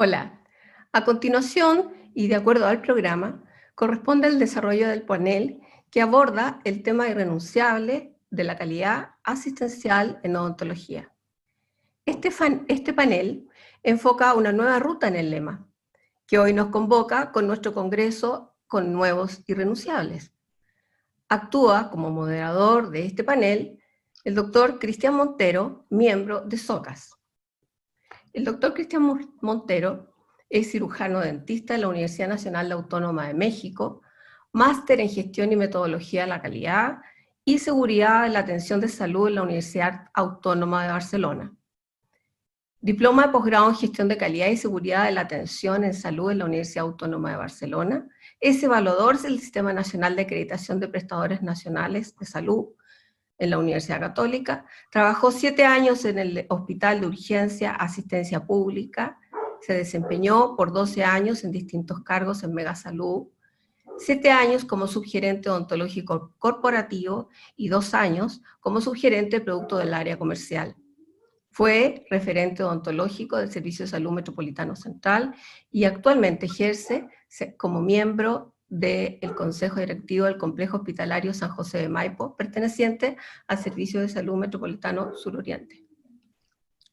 Hola. A continuación, y de acuerdo al programa, corresponde el desarrollo del panel que aborda el tema irrenunciable de la calidad asistencial en odontología. Este panel enfoca una nueva ruta en el lema, que hoy nos convoca con nuestro congreso con nuevos irrenunciables. Actúa como moderador de este panel el doctor Cristian Montero, miembro de SOCAS. El doctor Cristian Montero es cirujano dentista de la Universidad Nacional Autónoma de México, máster en gestión y metodología de la calidad y seguridad de la atención de salud en la Universidad Autónoma de Barcelona. Diploma de posgrado en gestión de calidad y seguridad de la atención en salud en la Universidad Autónoma de Barcelona. Es evaluador del Sistema Nacional de Acreditación de Prestadores Nacionales de Salud en la Universidad Católica. Trabajó 7 años en el Hospital de Urgencia Asistencia Pública. Se desempeñó por 12 años en distintos cargos en Megasalud, 7 años como subgerente odontológico corporativo y 2 años como subgerente de producto del área comercial. Fue referente odontológico del Servicio de Salud Metropolitano Central y actualmente ejerce como miembro del Consejo Directivo del Complejo Hospitalario San José de Maipo, perteneciente al Servicio de Salud Metropolitano Suroriente.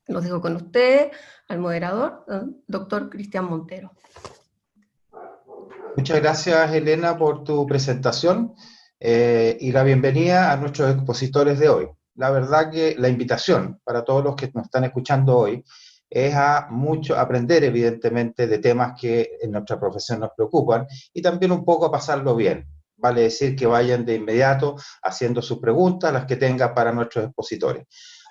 Los dejo con ustedes, al moderador, doctor Cristian Montero. Muchas gracias, Elena, por tu presentación y la bienvenida a nuestros expositores de hoy. La verdad que la invitación para todos los que nos están escuchando hoy es a mucho aprender, evidentemente, de temas que en nuestra profesión nos preocupan y también un poco a pasarlo bien. Vale decir que vayan de inmediato haciendo sus preguntas, las que tengan para nuestros expositores.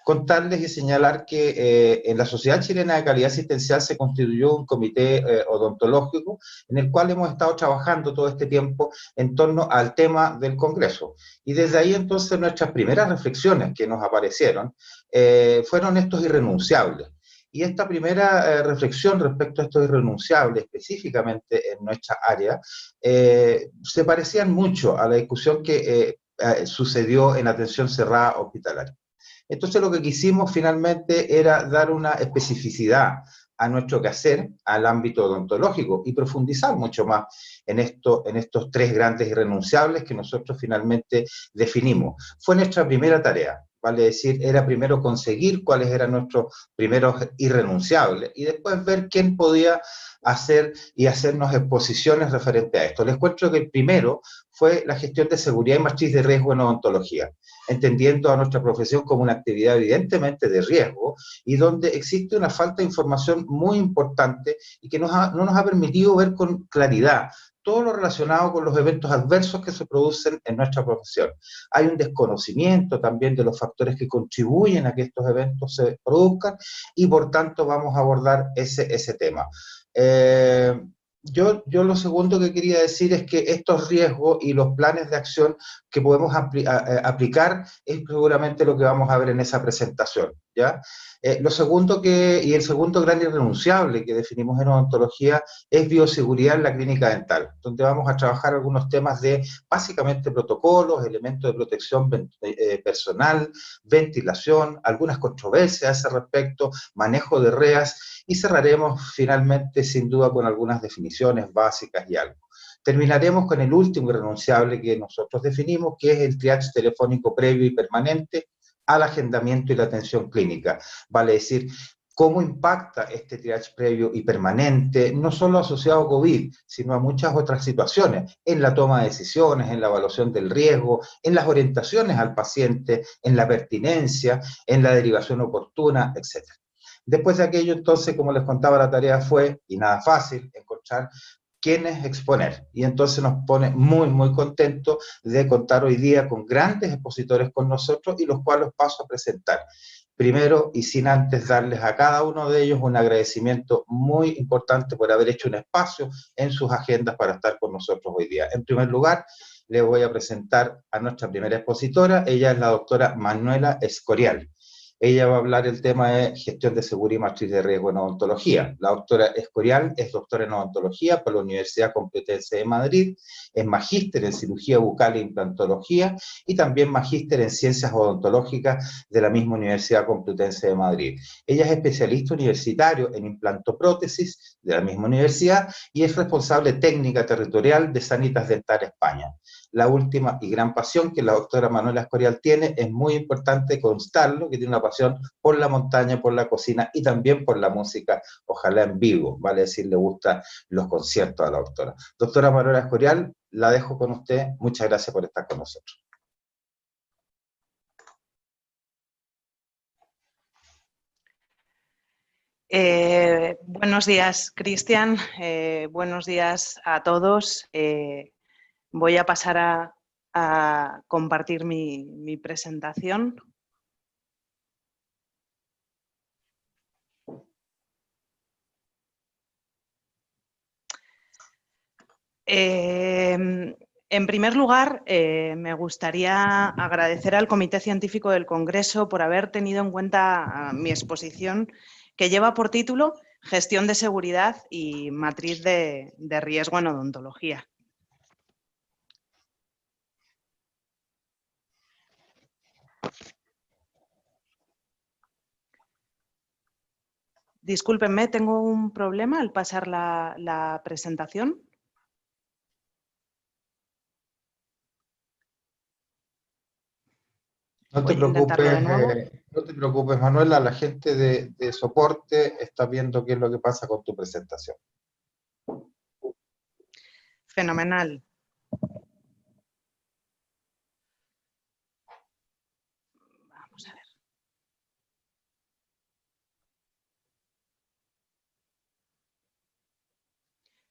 Contarles y señalar que en la Sociedad Chilena de Calidad Asistencial se constituyó un comité odontológico en el cual hemos estado trabajando todo este tiempo en torno al tema del Congreso. Y desde ahí entonces nuestras primeras reflexiones que nos aparecieron fueron estos irrenunciables. Y esta primera reflexión respecto a estos irrenunciables, específicamente en nuestra área, se parecían mucho a la discusión que sucedió en atención cerrada hospitalaria. Entonces lo que quisimos finalmente era dar una especificidad a nuestro quehacer, al ámbito odontológico, y profundizar mucho más en estos 3 grandes irrenunciables que nosotros finalmente definimos. Fue nuestra primera tarea, vale decir, era primero conseguir cuáles eran nuestros primeros irrenunciables, y después ver quién podía hacer y hacernos exposiciones referente a esto. Les cuento que el primero fue la gestión de seguridad y matriz de riesgo en odontología, entendiendo a nuestra profesión como una actividad evidentemente de riesgo y donde existe una falta de información muy importante y que no nos ha permitido ver con claridad todo lo relacionado con los eventos adversos que se producen en nuestra profesión. Hay un desconocimiento también de los factores que contribuyen a que estos eventos se produzcan y por tanto vamos a abordar ese tema. Yo lo segundo que quería decir es que estos riesgos y los planes de acción que podemos aplicar es seguramente lo que vamos a ver en esa presentación, ¿ya? El segundo gran irrenunciable que definimos en odontología es bioseguridad en la clínica dental, donde vamos a trabajar algunos temas de básicamente protocolos, elementos de protección personal, ventilación, algunas controversias a ese respecto, manejo de reas, y cerraremos finalmente sin duda con algunas definiciones básicas y algo. Terminaremos con el último irrenunciable que nosotros definimos, que es el triage telefónico previo y permanente al agendamiento y la atención clínica. Vale decir, cómo impacta este triage previo y permanente, no solo asociado a COVID, sino a muchas otras situaciones, en la toma de decisiones, en la evaluación del riesgo, en las orientaciones al paciente, en la pertinencia, en la derivación oportuna, etc. Después de aquello, entonces, como les contaba, la tarea fue, y nada fácil, encontrar quiénes exponer. Y entonces nos pone muy, muy contentos de contar hoy día con grandes expositores con nosotros y los cuales paso a presentar. Primero, y sin antes darles a cada uno de ellos un agradecimiento muy importante por haber hecho un espacio en sus agendas para estar con nosotros hoy día. En primer lugar, les voy a presentar a nuestra primera expositora. Ella es la doctora Manuela Escorial. Ella va a hablar el tema de gestión de seguridad y matriz de riesgo en odontología. La doctora Escorial es doctora en odontología por la Universidad Complutense de Madrid, es magíster en cirugía bucal e implantología y también magíster en ciencias odontológicas de la misma Universidad Complutense de Madrid. Ella es especialista universitario en implantoprótesis de la misma universidad y es responsable técnica territorial de Sanitas Dental España. La última y gran pasión que la doctora Manuela Escorial tiene, es muy importante constarlo, que tiene una pasión por la montaña, por la cocina y también por la música, ojalá en vivo, vale decir, le gustan los conciertos a la doctora. Doctora Manuela Escorial, la dejo con usted, muchas gracias por estar con nosotros. Buenos días, Cristian. Buenos días a todos. Voy a pasar a compartir mi presentación. En primer lugar, me gustaría agradecer al Comité Científico del Congreso por haber tenido en cuenta mi exposición, que lleva por título Gestión de seguridad y matriz de riesgo en odontología. Discúlpenme, tengo un problema al pasar la presentación. No te preocupes, Manuela, la gente de soporte está viendo qué es lo que pasa con tu presentación. Fenomenal. Vamos a ver.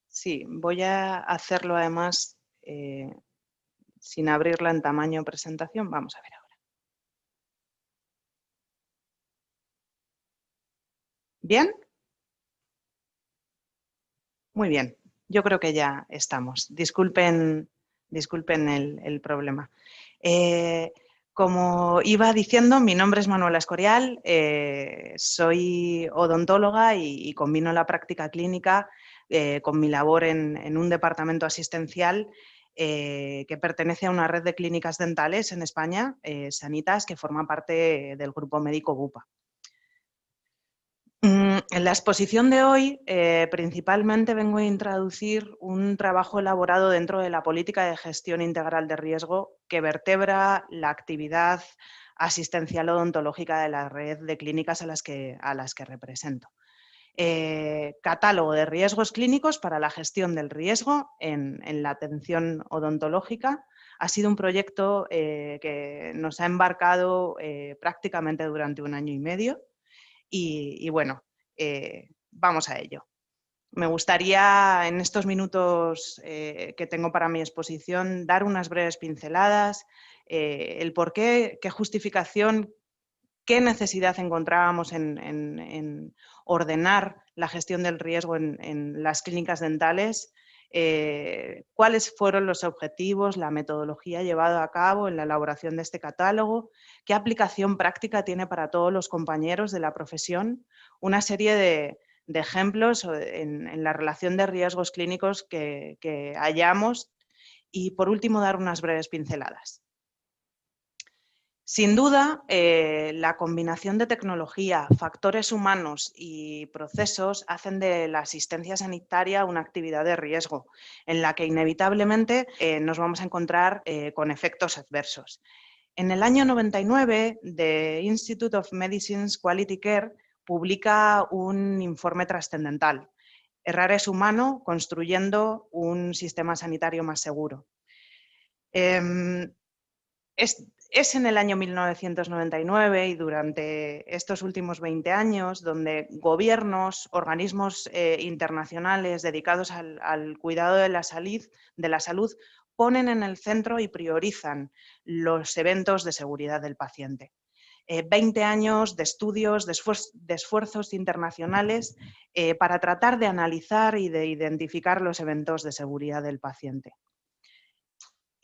Sí, voy a hacerlo además sin abrirla en tamaño presentación. Vamos a ver ahora. ¿Bien? Muy bien. Yo creo que ya estamos. Disculpen el problema. Como iba diciendo, mi nombre es Manuela Escorial, soy odontóloga y combino la práctica clínica con mi labor en un departamento asistencial que pertenece a una red de clínicas dentales en España, Sanitas, que forma parte del grupo médico Bupa. En la exposición de hoy, principalmente vengo a introducir un trabajo elaborado dentro de la política de gestión integral de riesgo que vertebra la actividad asistencial odontológica de la red de clínicas a las que represento. Catálogo de riesgos clínicos para la gestión del riesgo en la atención odontológica. Ha sido un proyecto que nos ha embarcado prácticamente durante 1 año y medio. Y bueno, vamos a ello. Me gustaría en estos minutos que tengo para mi exposición dar unas breves pinceladas, el por qué, qué justificación, qué necesidad encontrábamos en ordenar la gestión del riesgo en las clínicas dentales, cuáles fueron los objetivos, la metodología llevada a cabo en la elaboración de este catálogo, qué aplicación práctica tiene para todos los compañeros de la profesión, una serie de ejemplos en la relación de riesgos clínicos que hallamos y, por último, dar unas breves pinceladas. Sin duda, la combinación de tecnología, factores humanos y procesos hacen de la asistencia sanitaria una actividad de riesgo, en la que inevitablemente nos vamos a encontrar con efectos adversos. En el año 99, The Institute of Medicine's Quality Care publica un informe trascendental: Errar es humano, construyendo un sistema sanitario más seguro. Es en el año 1999 y durante estos últimos 20 años donde gobiernos, organismos internacionales dedicados al cuidado de la salud ponen en el centro y priorizan los eventos de seguridad del paciente. 20 años de estudios, de esfuerzos internacionales para tratar de analizar y de identificar los eventos de seguridad del paciente.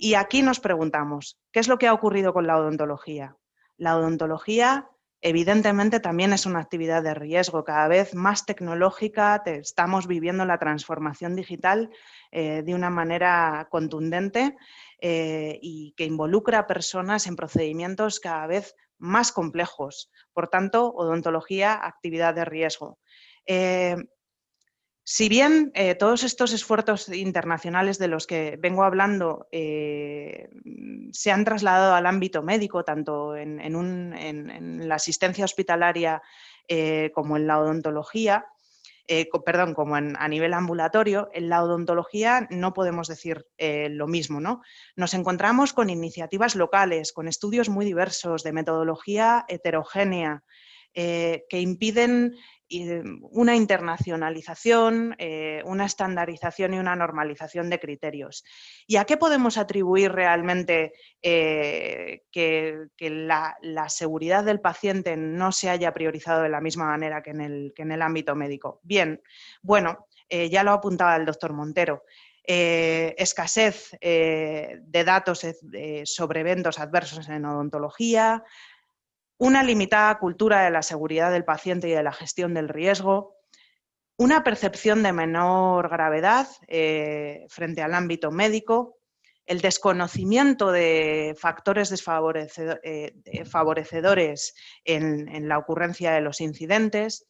Y aquí nos preguntamos, ¿qué es lo que ha ocurrido con la odontología? La odontología evidentemente también es una actividad de riesgo, cada vez más tecnológica, estamos viviendo la transformación digital de una manera contundente y que involucra a personas en procedimientos cada vez más complejos. Por tanto, odontología, actividad de riesgo. Si bien todos estos esfuerzos internacionales de los que vengo hablando se han trasladado al ámbito médico, tanto en la asistencia hospitalaria como en la odontología, como a nivel ambulatorio, en la odontología no podemos decir lo mismo, ¿no? Nos encontramos con iniciativas locales, con estudios muy diversos, de metodología heterogénea, que impiden una internacionalización, una estandarización y una normalización de criterios. ¿Y a qué podemos atribuir realmente que la seguridad del paciente no se haya priorizado de la misma manera que en el ámbito médico? Bien, bueno, ya lo apuntaba el doctor Montero. Escasez de datos sobre eventos adversos en odontología, una limitada cultura de la seguridad del paciente y de la gestión del riesgo, una percepción de menor gravedad frente al ámbito médico, el desconocimiento de factores favorecedores en la ocurrencia de los incidentes,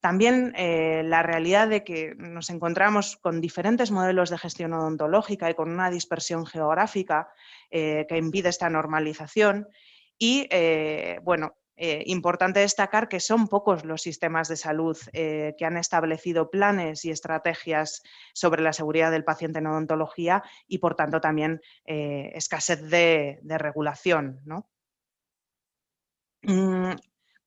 también la realidad de que nos encontramos con diferentes modelos de gestión odontológica y con una dispersión geográfica que impide esta normalización. Y, importante destacar que son pocos los sistemas de salud que han establecido planes y estrategias sobre la seguridad del paciente en odontología y, por tanto, también escasez de regulación, ¿no?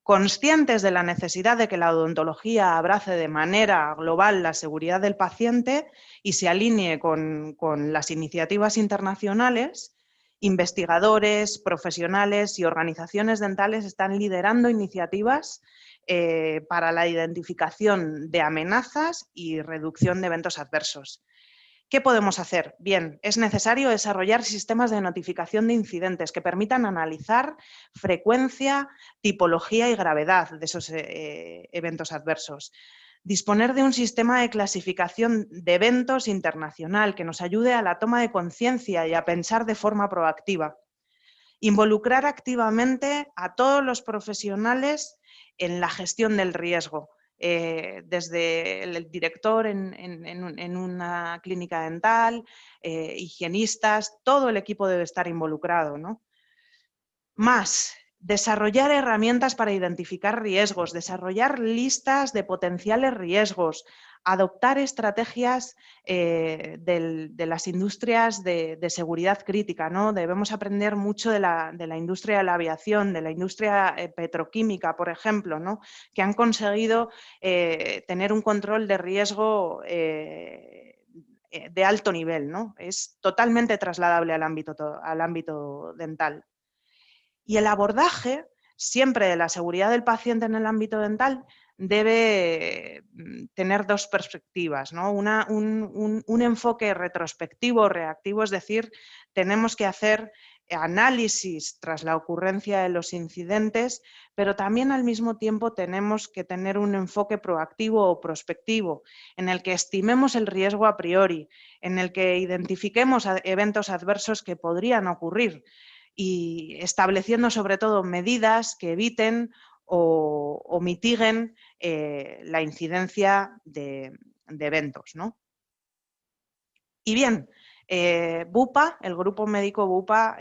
Conscientes de la necesidad de que la odontología abrace de manera global la seguridad del paciente y se alinee con las iniciativas internacionales, investigadores, profesionales y organizaciones dentales están liderando iniciativas para la identificación de amenazas y reducción de eventos adversos. ¿Qué podemos hacer? Bien, es necesario desarrollar sistemas de notificación de incidentes que permitan analizar frecuencia, tipología y gravedad de esos eventos adversos. Disponer de un sistema de clasificación de eventos internacional que nos ayude a la toma de conciencia y a pensar de forma proactiva. Involucrar activamente a todos los profesionales en la gestión del riesgo, desde el director en una clínica dental, higienistas, todo el equipo debe estar involucrado, ¿no? Más, desarrollar herramientas para identificar riesgos, desarrollar listas de potenciales riesgos, adoptar estrategias de las industrias de seguridad crítica, ¿no? Debemos aprender mucho de la industria de la aviación, de la industria petroquímica, por ejemplo, ¿no? Que han conseguido tener un control de riesgo de alto nivel, ¿no? Es totalmente trasladable al ámbito dental. Y el abordaje, siempre de la seguridad del paciente en el ámbito dental, debe tener dos perspectivas, ¿no? Un enfoque retrospectivo, reactivo, es decir, tenemos que hacer análisis tras la ocurrencia de los incidentes, pero también al mismo tiempo tenemos que tener un enfoque proactivo o prospectivo, en el que estimemos el riesgo a priori, en el que identifiquemos eventos adversos que podrían ocurrir, y estableciendo sobre todo medidas que eviten o mitiguen la incidencia de eventos, ¿no? Y bien, BUPA, el grupo médico BUPA,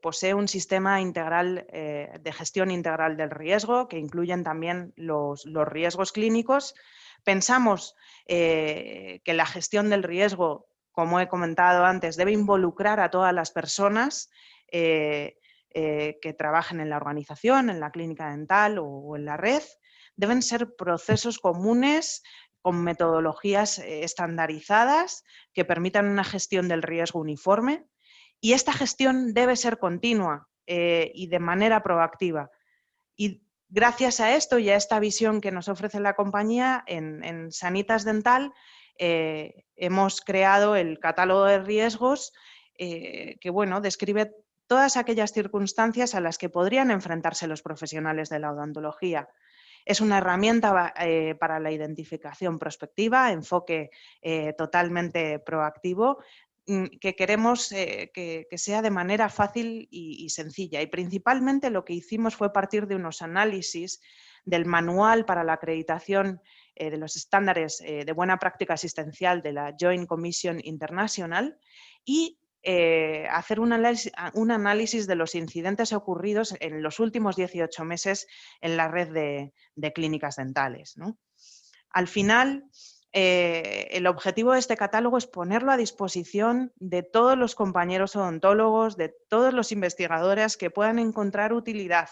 posee un sistema integral de gestión integral del riesgo que incluyen también los riesgos clínicos. Pensamos que la gestión del riesgo, como he comentado antes, debe involucrar a todas las personas que trabajen en la organización, en la clínica dental o en la red. Deben ser procesos comunes con metodologías estandarizadas que permitan una gestión del riesgo uniforme, y esta gestión debe ser continua y de manera proactiva. Y gracias a esto y a esta visión que nos ofrece la compañía, en Sanitas Dental hemos creado el catálogo de riesgos que, bueno, describe todas aquellas circunstancias a las que podrían enfrentarse los profesionales de la odontología. Es una herramienta para la identificación prospectiva, enfoque totalmente proactivo, que queremos que sea de manera fácil y sencilla. Y principalmente lo que hicimos fue partir de unos análisis del manual para la acreditación de los estándares de buena práctica asistencial de la Joint Commission International y hacer un análisis de los incidentes ocurridos en los últimos 18 meses en la red de clínicas dentales, ¿no? Al final, el objetivo de este catálogo es ponerlo a disposición de todos los compañeros odontólogos, de todos los investigadores que puedan encontrar utilidad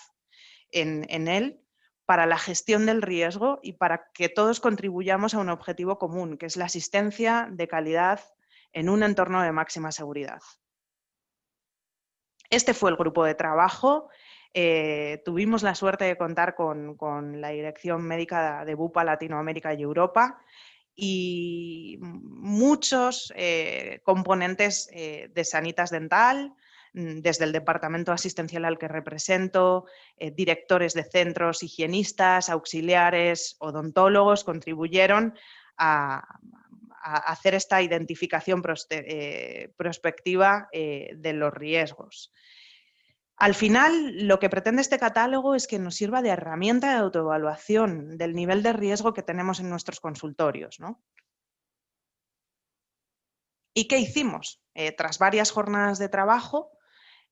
en él para la gestión del riesgo y para que todos contribuyamos a un objetivo común, que es la asistencia de calidad en un entorno de máxima seguridad. Este fue el grupo de trabajo. Tuvimos la suerte de contar con la dirección médica de Bupa Latinoamérica y Europa y muchos componentes de Sanitas Dental, desde el departamento asistencial al que represento, directores de centros, higienistas, auxiliares, odontólogos, contribuyeron a hacer esta identificación prospectiva de los riesgos. Al final, lo que pretende este catálogo es que nos sirva de herramienta de autoevaluación del nivel de riesgo que tenemos en nuestros consultorios, ¿no? ¿Y qué hicimos? Tras varias jornadas de trabajo,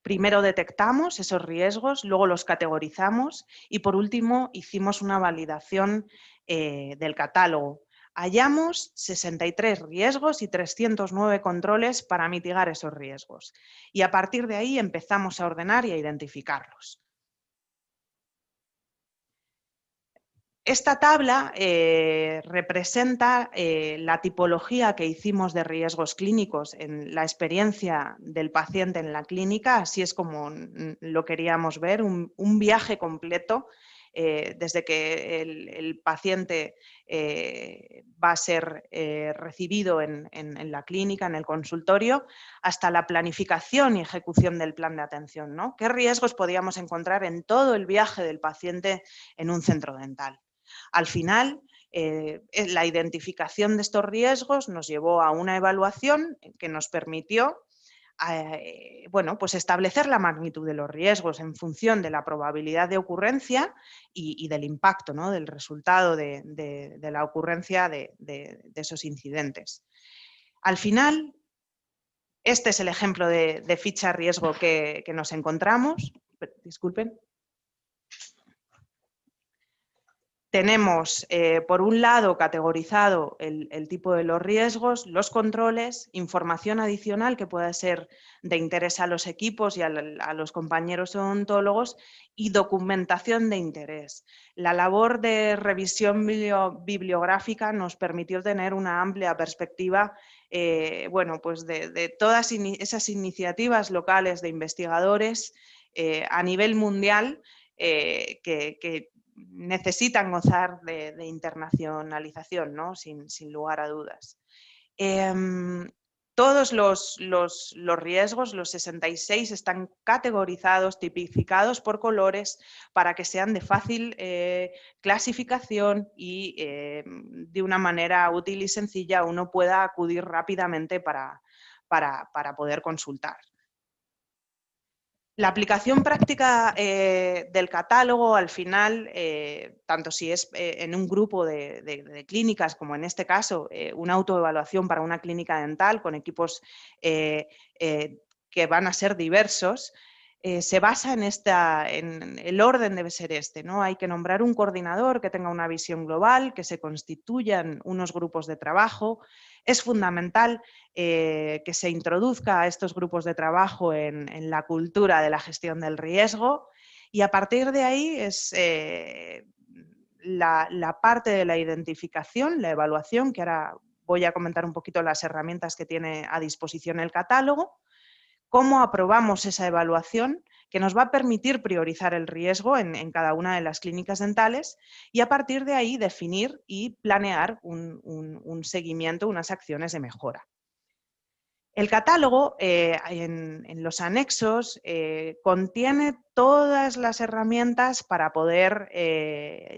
primero detectamos esos riesgos, luego los categorizamos y por último hicimos una validación del catálogo. Hallamos 63 riesgos y 309 controles para mitigar esos riesgos. Y a partir de ahí empezamos a ordenar y a identificarlos. Esta tabla representa la tipología que hicimos de riesgos clínicos en la experiencia del paciente en la clínica, así es como lo queríamos ver, un viaje completo desde que el paciente va a ser recibido en la clínica, en el consultorio, hasta la planificación y ejecución del plan de atención, ¿no? ¿Qué riesgos podíamos encontrar en todo el viaje del paciente en un centro dental? Al final, la identificación de estos riesgos nos llevó a una evaluación que nos permitió bueno, pues establecer la magnitud de los riesgos en función de la probabilidad de ocurrencia y del impacto, ¿no? Del resultado de la ocurrencia de esos incidentes. Al final, este es el ejemplo de ficha riesgo que nos encontramos. Disculpen. Tenemos, por un lado, categorizado el tipo de los riesgos, los controles, información adicional que pueda ser de interés a los equipos y a los compañeros odontólogos y documentación de interés. La labor de revisión bibliográfica nos permitió tener una amplia perspectiva bueno, pues de todas esas iniciativas locales de investigadores a nivel mundial que necesitan gozar de internacionalización, ¿no? Sin lugar a dudas. Todos los riesgos, los 66, están categorizados, tipificados por colores para que sean de fácil clasificación y de una manera útil y sencilla uno pueda acudir rápidamente para poder consultar. La aplicación práctica del catálogo, al final, tanto si es en un grupo de clínicas, como en este caso, una autoevaluación para una clínica dental con equipos que van a ser diversos, se basa en el orden debe ser este, ¿no? Hay que nombrar un coordinador que tenga una visión global, que se constituyan unos grupos de trabajo. Es fundamental que se introduzca a estos grupos de trabajo en la cultura de la gestión del riesgo y a partir de ahí es la parte de la identificación, la evaluación, que ahora voy a comentar un poquito las herramientas que tiene a disposición el catálogo, cómo aprobamos esa evaluación que nos va a permitir priorizar el riesgo en cada una de las clínicas dentales y a partir de ahí definir y planear un seguimiento, unas acciones de mejora. El catálogo, en los anexos, contiene todas las herramientas para poder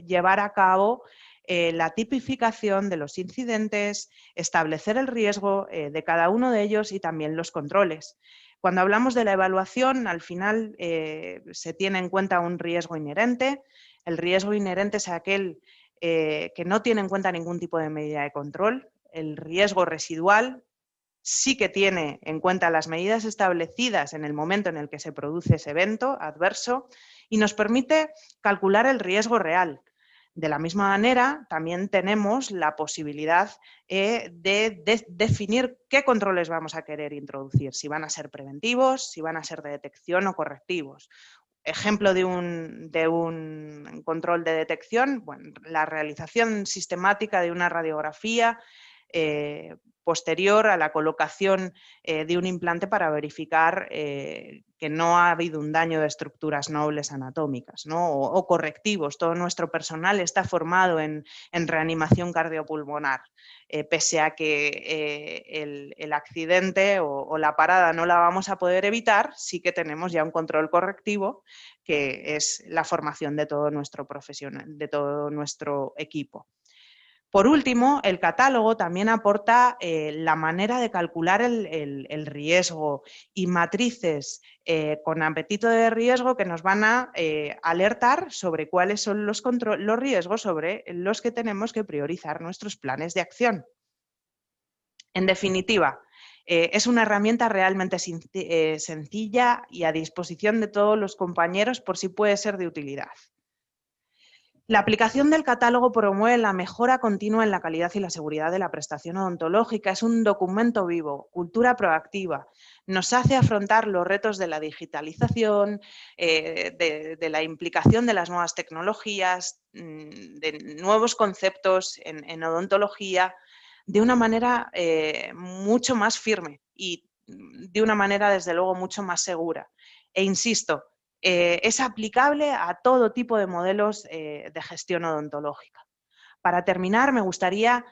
llevar a cabo la tipificación de los incidentes, establecer el riesgo de cada uno de ellos y también los controles. Cuando hablamos de la evaluación, al final se tiene en cuenta un riesgo inherente. El riesgo inherente es aquel que no tiene en cuenta ningún tipo de medida de control. El riesgo residual sí que tiene en cuenta las medidas establecidas en el momento en el que se produce ese evento adverso y nos permite calcular el riesgo real. De la misma manera, también tenemos la posibilidad de definir qué controles vamos a querer introducir, si van a ser preventivos, si van a ser de detección o correctivos. Ejemplo de un control de detección, bueno, la realización sistemática de una radiografía posterior a la colocación de un implante para verificar que no ha habido un daño de estructuras nobles anatómicas, ¿no? o correctivos. Todo nuestro personal está formado en reanimación cardiopulmonar. Pese a que el accidente o la parada no la vamos a poder evitar, sí que tenemos ya un control correctivo, que es la formación de todo nuestro de todo nuestro equipo. Por último, el catálogo también aporta la manera de calcular el riesgo y matrices con apetito de riesgo que nos van a alertar sobre cuáles son los riesgos sobre los que tenemos que priorizar nuestros planes de acción. En definitiva, es una herramienta realmente sencilla y a disposición de todos los compañeros por si puede ser de utilidad. La aplicación del catálogo promueve la mejora continua en la calidad y la seguridad de la prestación odontológica. Es un documento vivo, cultura proactiva. Nos hace afrontar los retos de la digitalización, de la implicación de las nuevas tecnologías, de nuevos conceptos en odontología, de una manera mucho más firme y de una manera, desde luego, mucho más segura. E insisto, es aplicable a todo tipo de modelos de gestión odontológica. Para terminar, me gustaría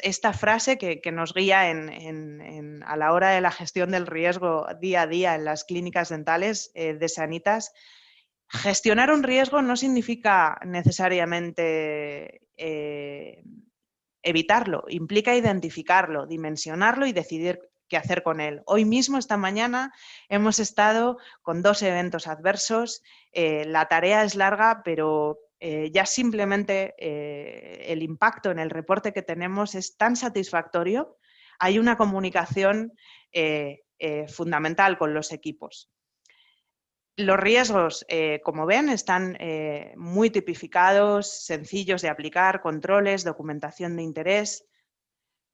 esta frase que nos guía a la hora de la gestión del riesgo día a día en las clínicas dentales de Sanitas. Gestionar un riesgo no significa necesariamente evitarlo, implica identificarlo, dimensionarlo y decidir qué hacer con él. Hoy mismo, esta mañana, hemos estado con 2 eventos adversos. La tarea es larga, pero ya simplemente el impacto en el reporte que tenemos es tan satisfactorio. Hay una comunicación fundamental con los equipos. Los riesgos, como ven, están muy tipificados, sencillos de aplicar, controles, documentación de interés.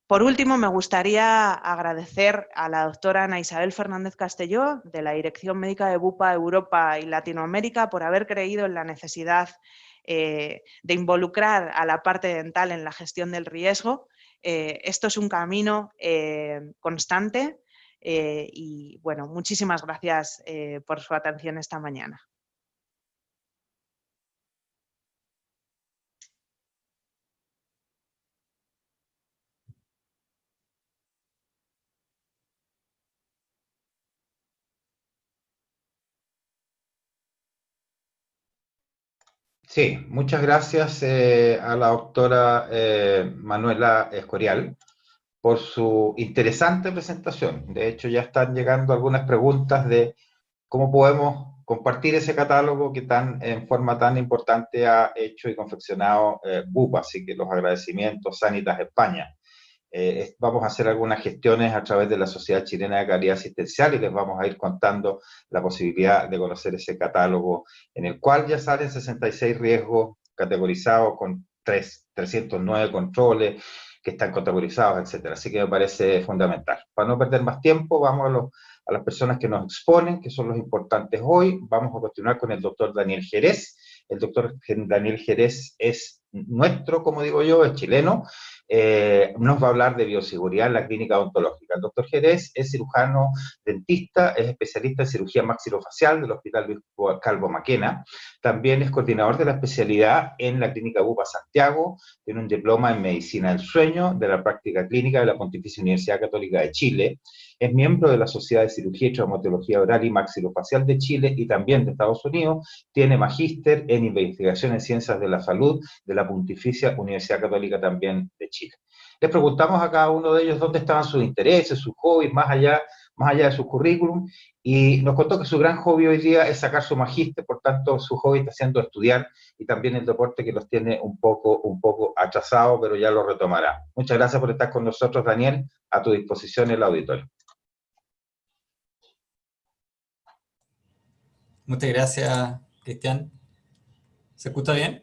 Por último, me gustaría agradecer a la doctora Ana Isabel Fernández Castelló, de la Dirección Médica de Bupa Europa y Latinoamérica, por haber creído en la necesidad de involucrar a la parte dental en la gestión del riesgo. Esto es un camino constante. Y bueno, muchísimas gracias por su atención esta mañana. Sí, muchas gracias a la doctora Manuela Escorial por su interesante presentación. De hecho, ya están llegando algunas preguntas de cómo podemos compartir ese catálogo que en forma tan importante ha hecho y confeccionado Bupa, así que los agradecimientos, Sanitas España. Vamos a hacer algunas gestiones a través de la Sociedad Chilena de Calidad Asistencial y les vamos a ir contando la posibilidad de conocer ese catálogo en el cual ya salen 66 riesgos categorizados con 309 controles que están categorizados, etc. Así que me parece fundamental. Para no perder más tiempo, vamos a las personas que nos exponen, que son los importantes hoy. Vamos a continuar con el doctor Daniel Jerez. El doctor Daniel Jerez es nuestro, como digo yo, es chileno, nos va a hablar de bioseguridad en la clínica odontológica. El doctor Jerez es cirujano dentista, es especialista en cirugía maxilofacial del Hospital Luis Calvo Maquena, también es coordinador de la especialidad en la clínica UPA Santiago, tiene un diploma en medicina del sueño de la práctica clínica de la Pontificia Universidad Católica de Chile, es miembro de la Sociedad de Cirugía y Traumatología Oral y Maxilofacial de Chile y también de Estados Unidos, tiene magíster en investigación en ciencias de la salud de la Pontificia Universidad Católica también de Chile. Les preguntamos a cada uno de ellos dónde estaban sus intereses, sus hobbies, más allá de su currículum, y nos contó que su gran hobby hoy día es sacar su magíster, por tanto su hobby está siendo estudiar y también el deporte, que los tiene un poco atrasados, pero ya lo retomará. Muchas gracias por estar con nosotros, Daniel, a tu disposición el auditorio. Muchas gracias, Cristian. ¿Se escucha bien?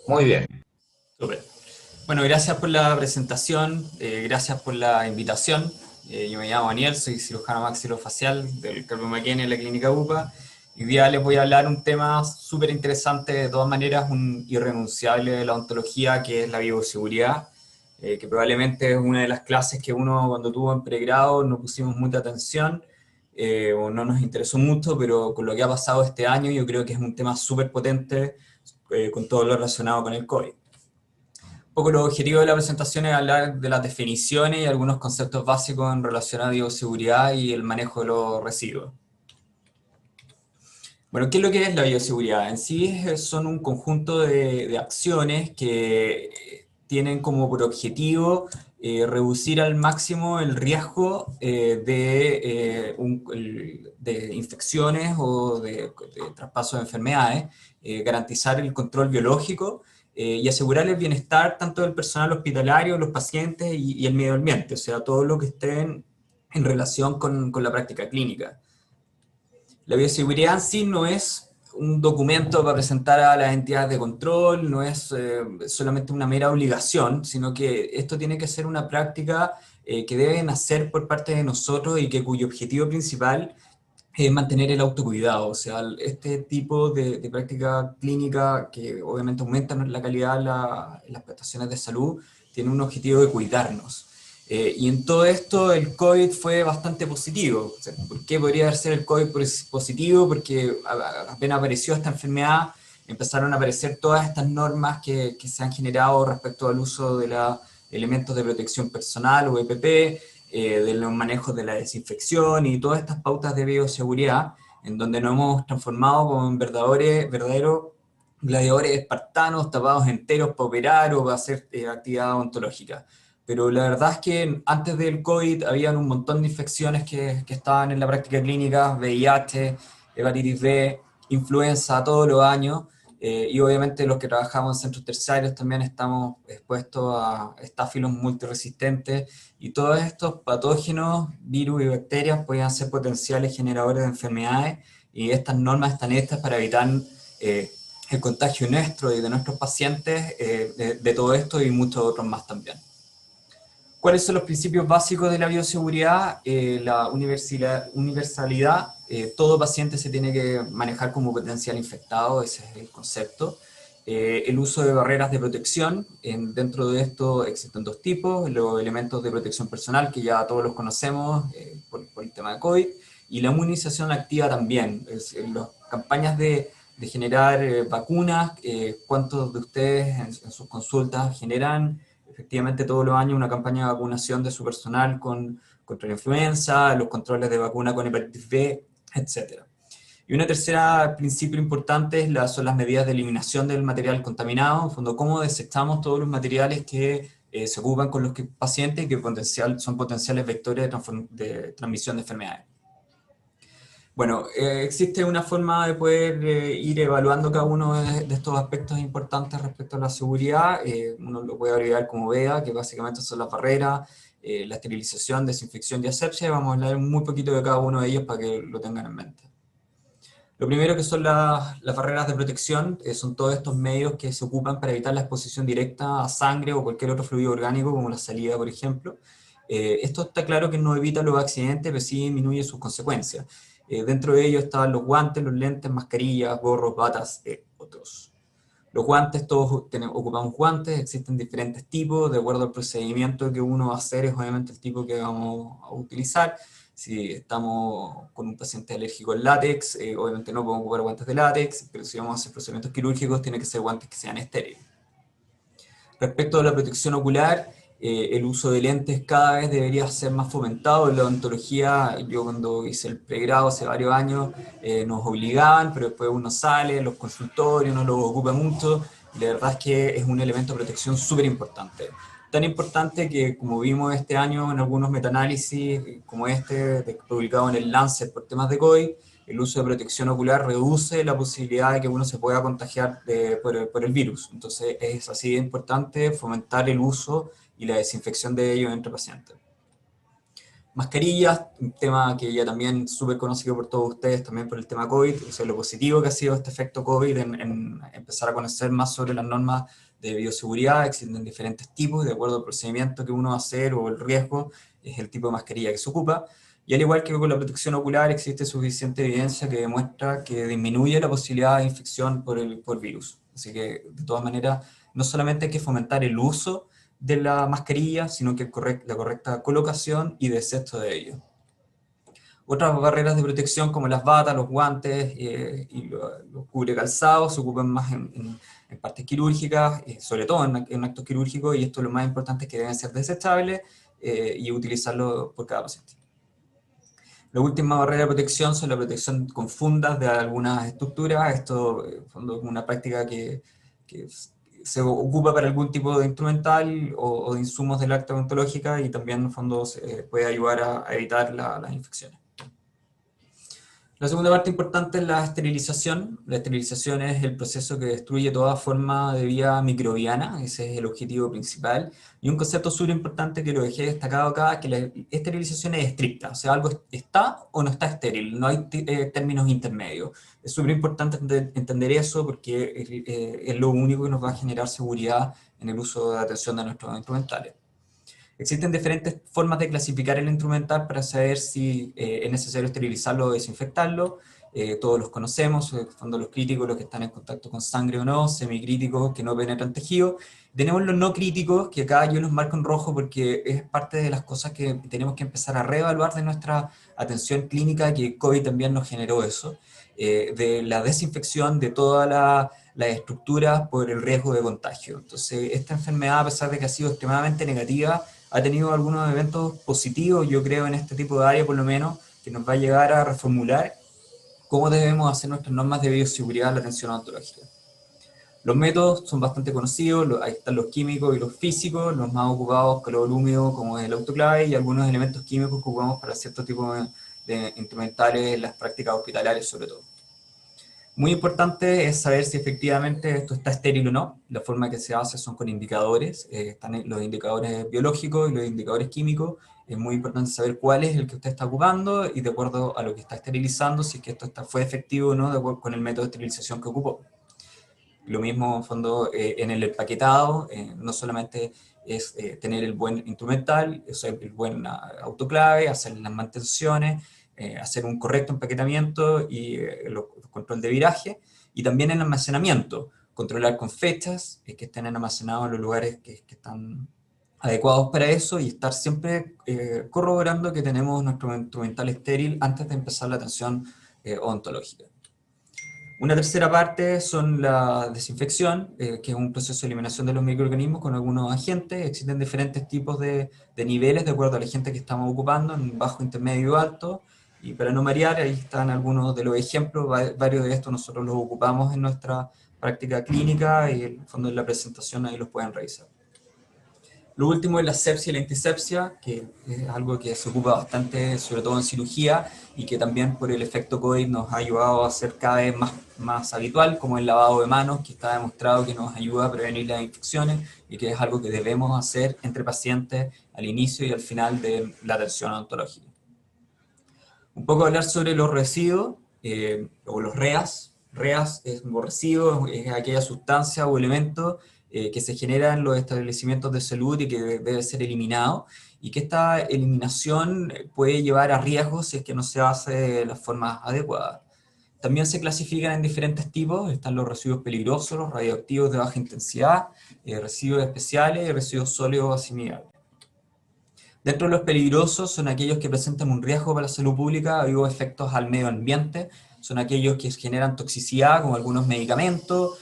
Muy bien. Súper. Bueno, gracias por la presentación, gracias por la invitación. Yo me llamo Daniel, soy cirujano maxilofacial del Calvo Maquena en la clínica UPA. Y hoy día les voy a hablar un tema súper interesante, de todas maneras, un irrenunciable de la odontología, que es la bioseguridad, que probablemente es una de las clases que uno, cuando tuvo en pregrado, no pusimos mucha atención, o no nos interesó mucho, pero con lo que ha pasado este año, yo creo que es un tema súper potente, con todo lo relacionado con el COVID. Un poco el objetivo de la presentación es hablar de las definiciones y algunos conceptos básicos en relación a bioseguridad y el manejo de los residuos. Bueno, ¿qué es lo que es la bioseguridad? En sí son un conjunto de acciones que tienen como por objetivo reducir al máximo el riesgo de infecciones o de traspaso de enfermedades, garantizar el control biológico, y asegurar el bienestar tanto del personal hospitalario, los pacientes y el medio ambiente, o sea, todo lo que esté en relación con la práctica clínica. La bioseguridad en sí no es un documento para presentar a las entidades de control, no es solamente una mera obligación, sino que esto tiene que ser una práctica que deben hacer por parte de nosotros y cuyo objetivo principal mantener el autocuidado, o sea, este tipo de práctica clínica que obviamente aumenta la calidad en las prestaciones de salud, tiene un objetivo de cuidarnos. Y en todo esto el COVID fue bastante positivo. O sea, ¿por qué podría ser el COVID positivo? Porque apenas apareció esta enfermedad, empezaron a aparecer todas estas normas que se han generado respecto al uso de los elementos de protección personal o EPP, de los manejos de la desinfección y todas estas pautas de bioseguridad, en donde nos hemos transformado como en verdaderos gladiadores espartanos, tapados enteros para operar o para hacer actividad odontológica. Pero la verdad es que antes del COVID habían un montón de infecciones que estaban en la práctica clínica, VIH, hepatitis B, influenza todos los años, y obviamente los que trabajamos en centros terciarios también estamos expuestos a estáfilos multiresistentes, y todos estos patógenos, virus y bacterias podían ser potenciales generadores de enfermedades, y estas normas están hechas para evitar el contagio nuestro y de nuestros pacientes de todo esto y muchos otros más también. ¿Cuáles son los principios básicos de la bioseguridad? La universalidad, todo paciente se tiene que manejar como potencial infectado, ese es el concepto. El uso de barreras de protección, dentro de esto existen dos tipos: los elementos de protección personal, que ya todos los conocemos por el tema de COVID, y la inmunización activa también, las campañas de generar vacunas. ¿Cuántos de ustedes en sus consultas generan efectivamente todos los años una campaña de vacunación de su personal contra la influenza, los controles de vacuna con hepatitis B, etc.? Y una tercera principio importante son las medidas de eliminación del material contaminado, en fondo, cómo desechamos todos los materiales que se ocupan con los pacientes y que son potenciales vectores de transmisión de enfermedades. Bueno, existe una forma de poder ir evaluando cada uno de estos aspectos importantes respecto a la seguridad. Uno lo puede agregar como VEA, que básicamente son las barreras, la esterilización, desinfección y asepsia. Vamos a hablar muy poquito de cada uno de ellos para que lo tengan en mente. Lo primero que son las barreras de protección, son todos estos medios que se ocupan para evitar la exposición directa a sangre o cualquier otro fluido orgánico, como la saliva, por ejemplo. Esto está claro que no evita los accidentes, pero sí disminuye sus consecuencias. Dentro de ellos estaban los guantes, los lentes, mascarillas, gorros, batas, otros. Los guantes, todos ocupamos guantes, existen diferentes tipos, de acuerdo al procedimiento que uno va a hacer, es obviamente el tipo que vamos a utilizar. Si estamos con un paciente alérgico al látex, obviamente no podemos ocupar guantes de látex, pero si vamos a hacer procedimientos quirúrgicos, tiene que ser guantes que sean estériles. Respecto a la protección ocular, el uso de lentes cada vez debería ser más fomentado. En la odontología, yo cuando hice el pregrado hace varios años, nos obligaban, pero después uno sale, los consultorios no lo ocupa mucho, y la verdad es que es un elemento de protección súper importante. Tan importante que, como vimos este año en algunos metaanálisis, como este, publicado en el Lancet por temas de COVID, el uso de protección ocular reduce la posibilidad de que uno se pueda contagiar por el virus. Entonces es así de importante fomentar el uso y la desinfección de ellos entre pacientes. Mascarillas, un tema que ya también es súper conocido por todos ustedes, también por el tema COVID, o sea, lo positivo que ha sido este efecto COVID en empezar a conocer más sobre las normas de bioseguridad. Existen diferentes tipos, de acuerdo al procedimiento que uno va a hacer o el riesgo, es el tipo de mascarilla que se ocupa. Y al igual que con la protección ocular, existe suficiente evidencia que demuestra que disminuye la posibilidad de infección por virus. Así que, de todas maneras, no solamente hay que fomentar el uso de la mascarilla, sino que la correcta colocación y desecho de ello. Otras barreras de protección como las batas, los guantes y los cubrecalzados se ocupan más en partes quirúrgicas, sobre todo en actos quirúrgicos, y esto lo más importante es que deben ser desechables y utilizarlo por cada paciente. La última barrera de protección son la protección con fundas de algunas estructuras. Esto en fondo, es una práctica que se ocupa para algún tipo de instrumental o de insumos del arte odontológica, y también en el fondo puede ayudar a evitar las infecciones. La segunda parte importante es la esterilización. La esterilización es el proceso que destruye toda forma de vía microbiana, ese es el objetivo principal. Y un concepto súper importante que lo dejé destacado acá, que la esterilización es estricta, o sea, algo está o no está estéril, no hay términos intermedios. Es súper importante entender eso porque es lo único que nos va a generar seguridad en el uso de atención de nuestros instrumentales. Existen diferentes formas de clasificar el instrumental para saber si es necesario esterilizarlo o desinfectarlo. Todos los conocemos, en el fondo los críticos, los que están en contacto con sangre o no, semicríticos que no penetran tejido. Tenemos los no críticos, que acá yo los marco en rojo porque es parte de las cosas que tenemos que empezar a reevaluar de nuestra atención clínica, que COVID también nos generó eso, de la desinfección de todas las estructuras por el riesgo de contagio. Entonces, esta enfermedad, a pesar de que ha sido extremadamente negativa, ha tenido algunos eventos positivos, yo creo, en este tipo de área por lo menos, que nos va a llegar a reformular cómo debemos hacer nuestras normas de bioseguridad en la atención odontológica. Los métodos son bastante conocidos, ahí están los químicos y los físicos, los más ocupados, calor húmedo, como es el autoclave, y algunos elementos químicos que ocupamos para ciertos tipos de instrumentales en las prácticas hospitalarias sobre todo. Muy importante es saber si efectivamente esto está estéril o no. La forma que se hace son con indicadores, están los indicadores biológicos y los indicadores químicos. Es muy importante saber cuál es el que usted está ocupando y de acuerdo a lo que está esterilizando, si es que esto fue efectivo o no, de acuerdo con el método de esterilización que ocupó. Lo mismo, en fondo, en el empaquetado, no solamente es tener el buen instrumental, el buen autoclave, hacer las mantenciones, hacer un correcto empaquetamiento y el control de viraje, y también en almacenamiento, controlar con fechas, que estén almacenados en los lugares que están adecuados para eso, y estar siempre corroborando que tenemos nuestro instrumental estéril antes de empezar la atención odontológica. Una tercera parte son la desinfección, que es un proceso de eliminación de los microorganismos con algunos agentes. Existen diferentes tipos de niveles de acuerdo al agente que estamos ocupando, en bajo, intermedio y alto. Y para no marear, ahí están algunos de los ejemplos, varios de estos nosotros los ocupamos en nuestra práctica clínica y en el fondo de la presentación ahí los pueden revisar. Lo último es la sepsia y la antisepsia, que es algo que se ocupa bastante, sobre todo en cirugía, y que también por el efecto COVID nos ha ayudado a ser cada vez más habitual, como el lavado de manos, que está demostrado que nos ayuda a prevenir las infecciones y que es algo que debemos hacer entre pacientes al inicio y al final de la atención odontológica. Un poco hablar sobre los residuos, o los REAs. REAs es un residuo, es aquella sustancia o elemento que se genera en los establecimientos de salud y que debe ser eliminado, y que esta eliminación puede llevar a riesgos si es que no se hace de la forma adecuada. También se clasifican en diferentes tipos, están los residuos peligrosos, los radioactivos de baja intensidad, residuos especiales y residuos sólidos asimilables. Dentro de los peligrosos son aquellos que presentan un riesgo para la salud pública o efectos al medio ambiente, son aquellos que generan toxicidad, como algunos medicamentos,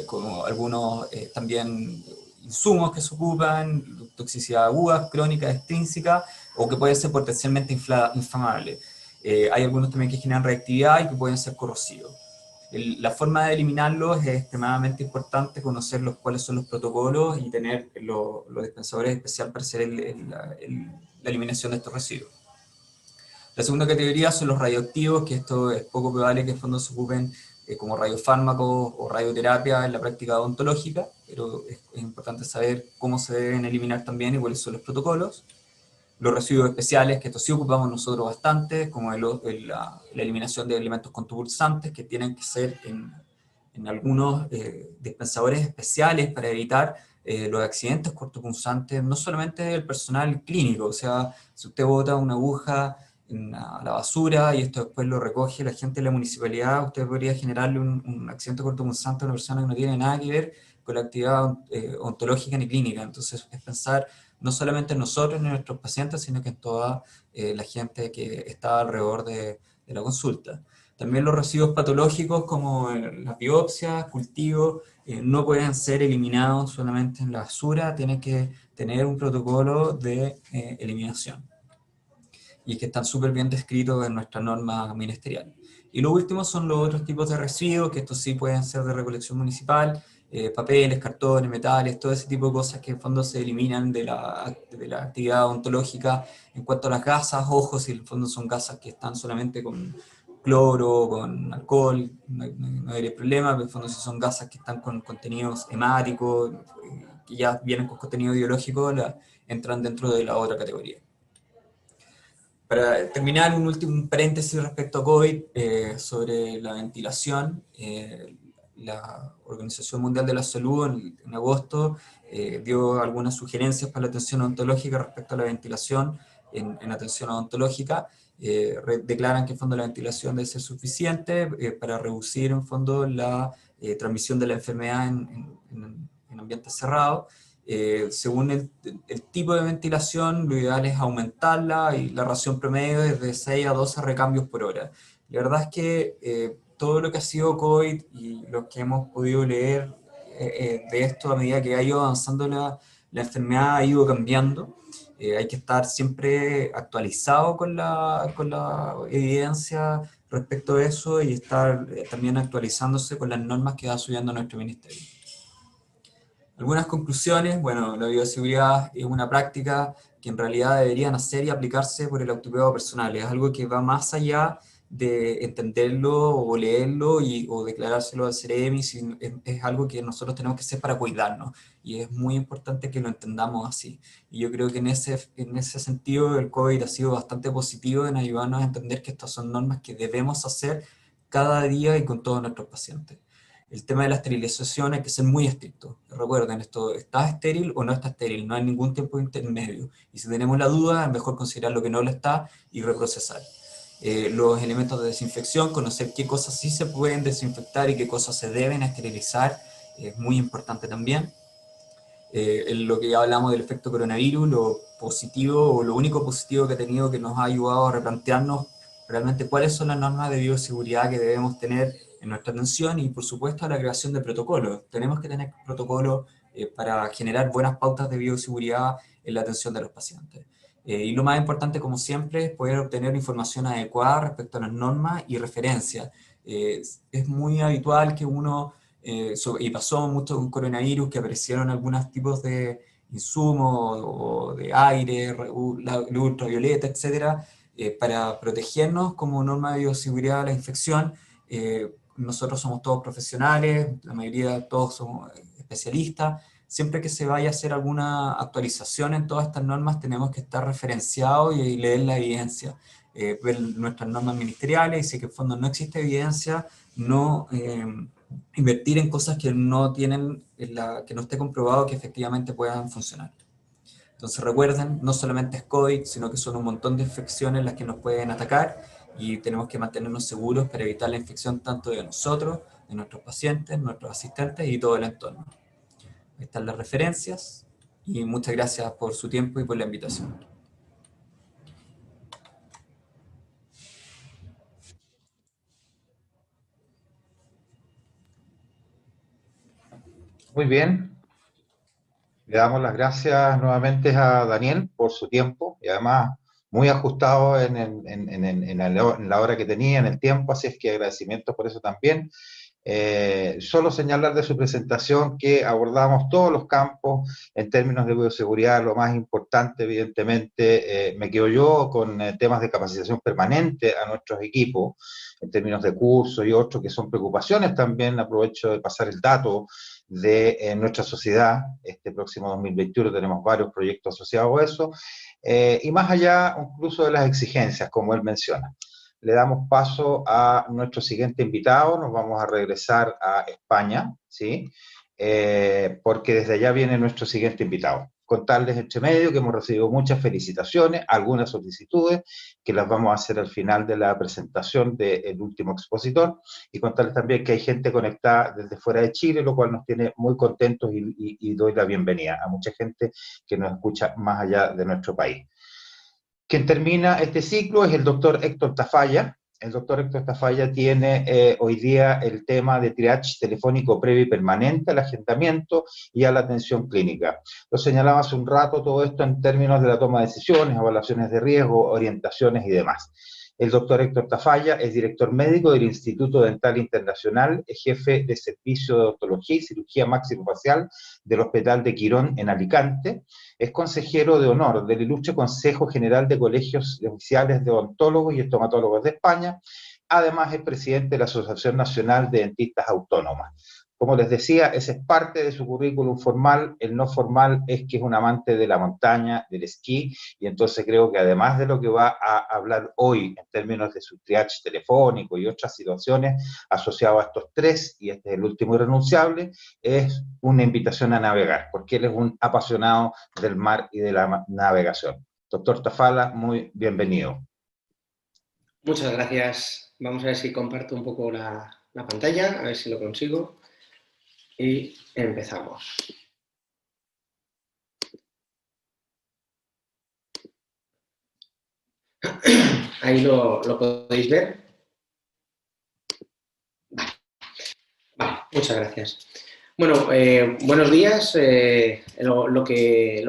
como algunos también insumos que se ocupan, toxicidad aguda, crónica, extrínseca, o que pueden ser potencialmente inflamables. Hay algunos también que generan reactividad y que pueden ser corrosivos. La forma de eliminarlos es extremadamente importante, conocer cuáles son los protocolos y tener los dispensadores especiales para hacer la eliminación de estos residuos. La segunda categoría son los radioactivos, que esto es poco probable que en fondo se ocupen como radiofármacos o radioterapia en la práctica odontológica, pero es importante saber cómo se deben eliminar también y cuáles son los protocolos. Los residuos especiales, que esto sí ocupamos nosotros bastante, como la eliminación de elementos contubulsantes, que tienen que ser en algunos dispensadores especiales para evitar los accidentes cortopunzantes, no solamente del personal clínico, o sea, si usted bota una aguja a la basura y esto después lo recoge la gente de la municipalidad, usted podría generarle un accidente cortopunzante a una persona que no tiene nada que ver con la actividad ontológica ni clínica. Entonces es pensar no solamente en nosotros, en nuestros pacientes, sino que en toda la gente que está alrededor de la consulta. También los residuos patológicos como las biopsias, cultivos, no pueden ser eliminados solamente en la basura, tienen que tener un protocolo de eliminación. Y que están súper bien descritos en nuestra norma ministerial. Y lo último son los otros tipos de residuos, que estos sí pueden ser de recolección municipal, papeles, cartones, metales, todo ese tipo de cosas que en fondo se eliminan de la actividad ontológica. En cuanto a las gasas, ojo, si en el fondo son gasas que están solamente con cloro, con alcohol, no hay problema, pero en el fondo si son gasas que están con contenidos hemáticos, que ya vienen con contenido biológico, entran dentro de la otra categoría. Para terminar, un último paréntesis respecto a COVID, sobre la ventilación. La Organización Mundial de la Salud en agosto dio algunas sugerencias para la atención odontológica respecto a la ventilación en atención odontológica. Declaran que en fondo la ventilación debe ser suficiente para reducir en fondo la transmisión de la enfermedad en ambientes cerrados. Según el tipo de ventilación, lo ideal es aumentarla y la ración promedio es de 6 a 12 recambios por hora. La verdad es que todo lo que ha sido COVID y lo que hemos podido leer de esto a medida que ha ido avanzando la enfermedad ha ido cambiando. Hay que estar siempre actualizado con la evidencia respecto a eso y estar también actualizándose con las normas que va subiendo nuestro ministerio. Algunas conclusiones: bueno, la bioseguridad es una práctica que en realidad debería nacer y aplicarse por el autocuidado personal. Es algo que va más allá de entenderlo o leerlo o declarárselo al CEREMI, es algo que nosotros tenemos que hacer para cuidarnos. Y es muy importante que lo entendamos así. Y yo creo que en ese sentido el COVID ha sido bastante positivo en ayudarnos a entender que estas son normas que debemos hacer cada día y con todos nuestros pacientes. El tema de la esterilización hay que ser muy estricto. Recuerden, esto está estéril o no está estéril, no hay ningún tiempo intermedio. Y si tenemos la duda, es mejor considerar lo que no lo está y reprocesar. Los elementos de desinfección, conocer qué cosas sí se pueden desinfectar y qué cosas se deben esterilizar, es muy importante también. En lo que ya hablamos del efecto coronavirus, lo positivo o lo único positivo que ha tenido que nos ha ayudado a replantearnos realmente cuáles son las normas de bioseguridad que debemos tener en nuestra atención y por supuesto la creación de protocolos. Tenemos que tener protocolos para generar buenas pautas de bioseguridad en la atención de los pacientes. Y lo más importante, como siempre, es poder obtener información adecuada respecto a las normas y referencias. Es muy habitual que uno, y pasó mucho con coronavirus, que aparecieron algunos tipos de insumos o de aire, luz ultravioleta, etcétera, para protegernos como norma de bioseguridad de la infección. Nosotros somos todos profesionales, la mayoría todos somos especialistas. Siempre que se vaya a hacer alguna actualización en todas estas normas tenemos que estar referenciados y leer la evidencia, ver nuestras normas ministeriales, y si que en fondo no existe evidencia, no invertir en cosas que no tienen, que no esté comprobado que efectivamente puedan funcionar. Entonces recuerden, no solamente es COVID, sino que son un montón de infecciones las que nos pueden atacar, y tenemos que mantenernos seguros para evitar la infección tanto de nosotros, de nuestros pacientes, nuestros asistentes y todo el entorno. Ahí están las referencias y muchas gracias por su tiempo y por la invitación. Muy bien. Le damos las gracias nuevamente a Daniel por su tiempo y además muy ajustado en la hora que tenía, en el tiempo, así es que agradecimientos por eso también. Solo señalar de su presentación que abordamos todos los campos en términos de bioseguridad. Lo más importante, evidentemente, me quedo yo con temas de capacitación permanente a nuestros equipos, en términos de cursos y otros que son preocupaciones también. Aprovecho de pasar el dato de nuestra sociedad. Este próximo 2021 tenemos varios proyectos asociados a eso, y más allá incluso de las exigencias, como él menciona. Le damos paso a nuestro siguiente invitado, nos vamos a regresar a España, ¿sí? Porque desde allá viene nuestro siguiente invitado. Contarles entre medio que hemos recibido muchas felicitaciones, algunas solicitudes, que las vamos a hacer al final de la presentación del último expositor, y contarles también que hay gente conectada desde fuera de Chile, lo cual nos tiene muy contentos y doy la bienvenida a mucha gente que nos escucha más allá de nuestro país. Quien termina este ciclo es el doctor Héctor Tafalla. El doctor Héctor Tafalla tiene hoy día el tema de triage telefónico previo y permanente al agendamiento y a la atención clínica. Lo señalaba hace un rato todo esto en términos de la toma de decisiones, evaluaciones de riesgo, orientaciones y demás. El doctor Héctor Tafalla es director médico del Instituto Dental Internacional, es jefe de servicio de odontología y cirugía maxilofacial del Hospital de Quirón en Alicante. Es consejero de honor del Ilustre Consejo General de Colegios Oficiales de Odontólogos y Estomatólogos de España. Además, es presidente de la Asociación Nacional de Dentistas Autónomas. Como les decía, ese es parte de su currículum formal. El no formal es que es un amante de la montaña, del esquí, y entonces creo que además de lo que va a hablar hoy en términos de su triage telefónico y otras situaciones asociadas a estos tres, y este es el último irrenunciable, es una invitación a navegar, porque él es un apasionado del mar y de la navegación. Doctor Tafalla, muy bienvenido. Muchas gracias. Vamos a ver si comparto un poco la pantalla, a ver si lo consigo. Y empezamos. Ahí lo podéis ver. Vale, muchas gracias. Bueno, buenos días. Lo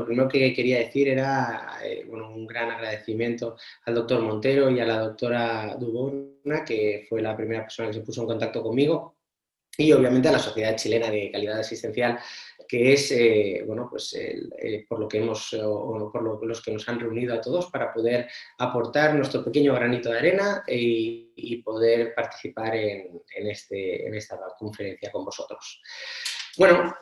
primero que quería decir era un gran agradecimiento al doctor Montero y a la doctora Dubona, que fue la primera persona que se puso en contacto conmigo, y obviamente a la Sociedad Chilena de Calidad Asistencial, que es por lo que los que nos han reunido a todos para poder aportar nuestro pequeño granito de arena y poder participar en esta conferencia con vosotros. Bueno,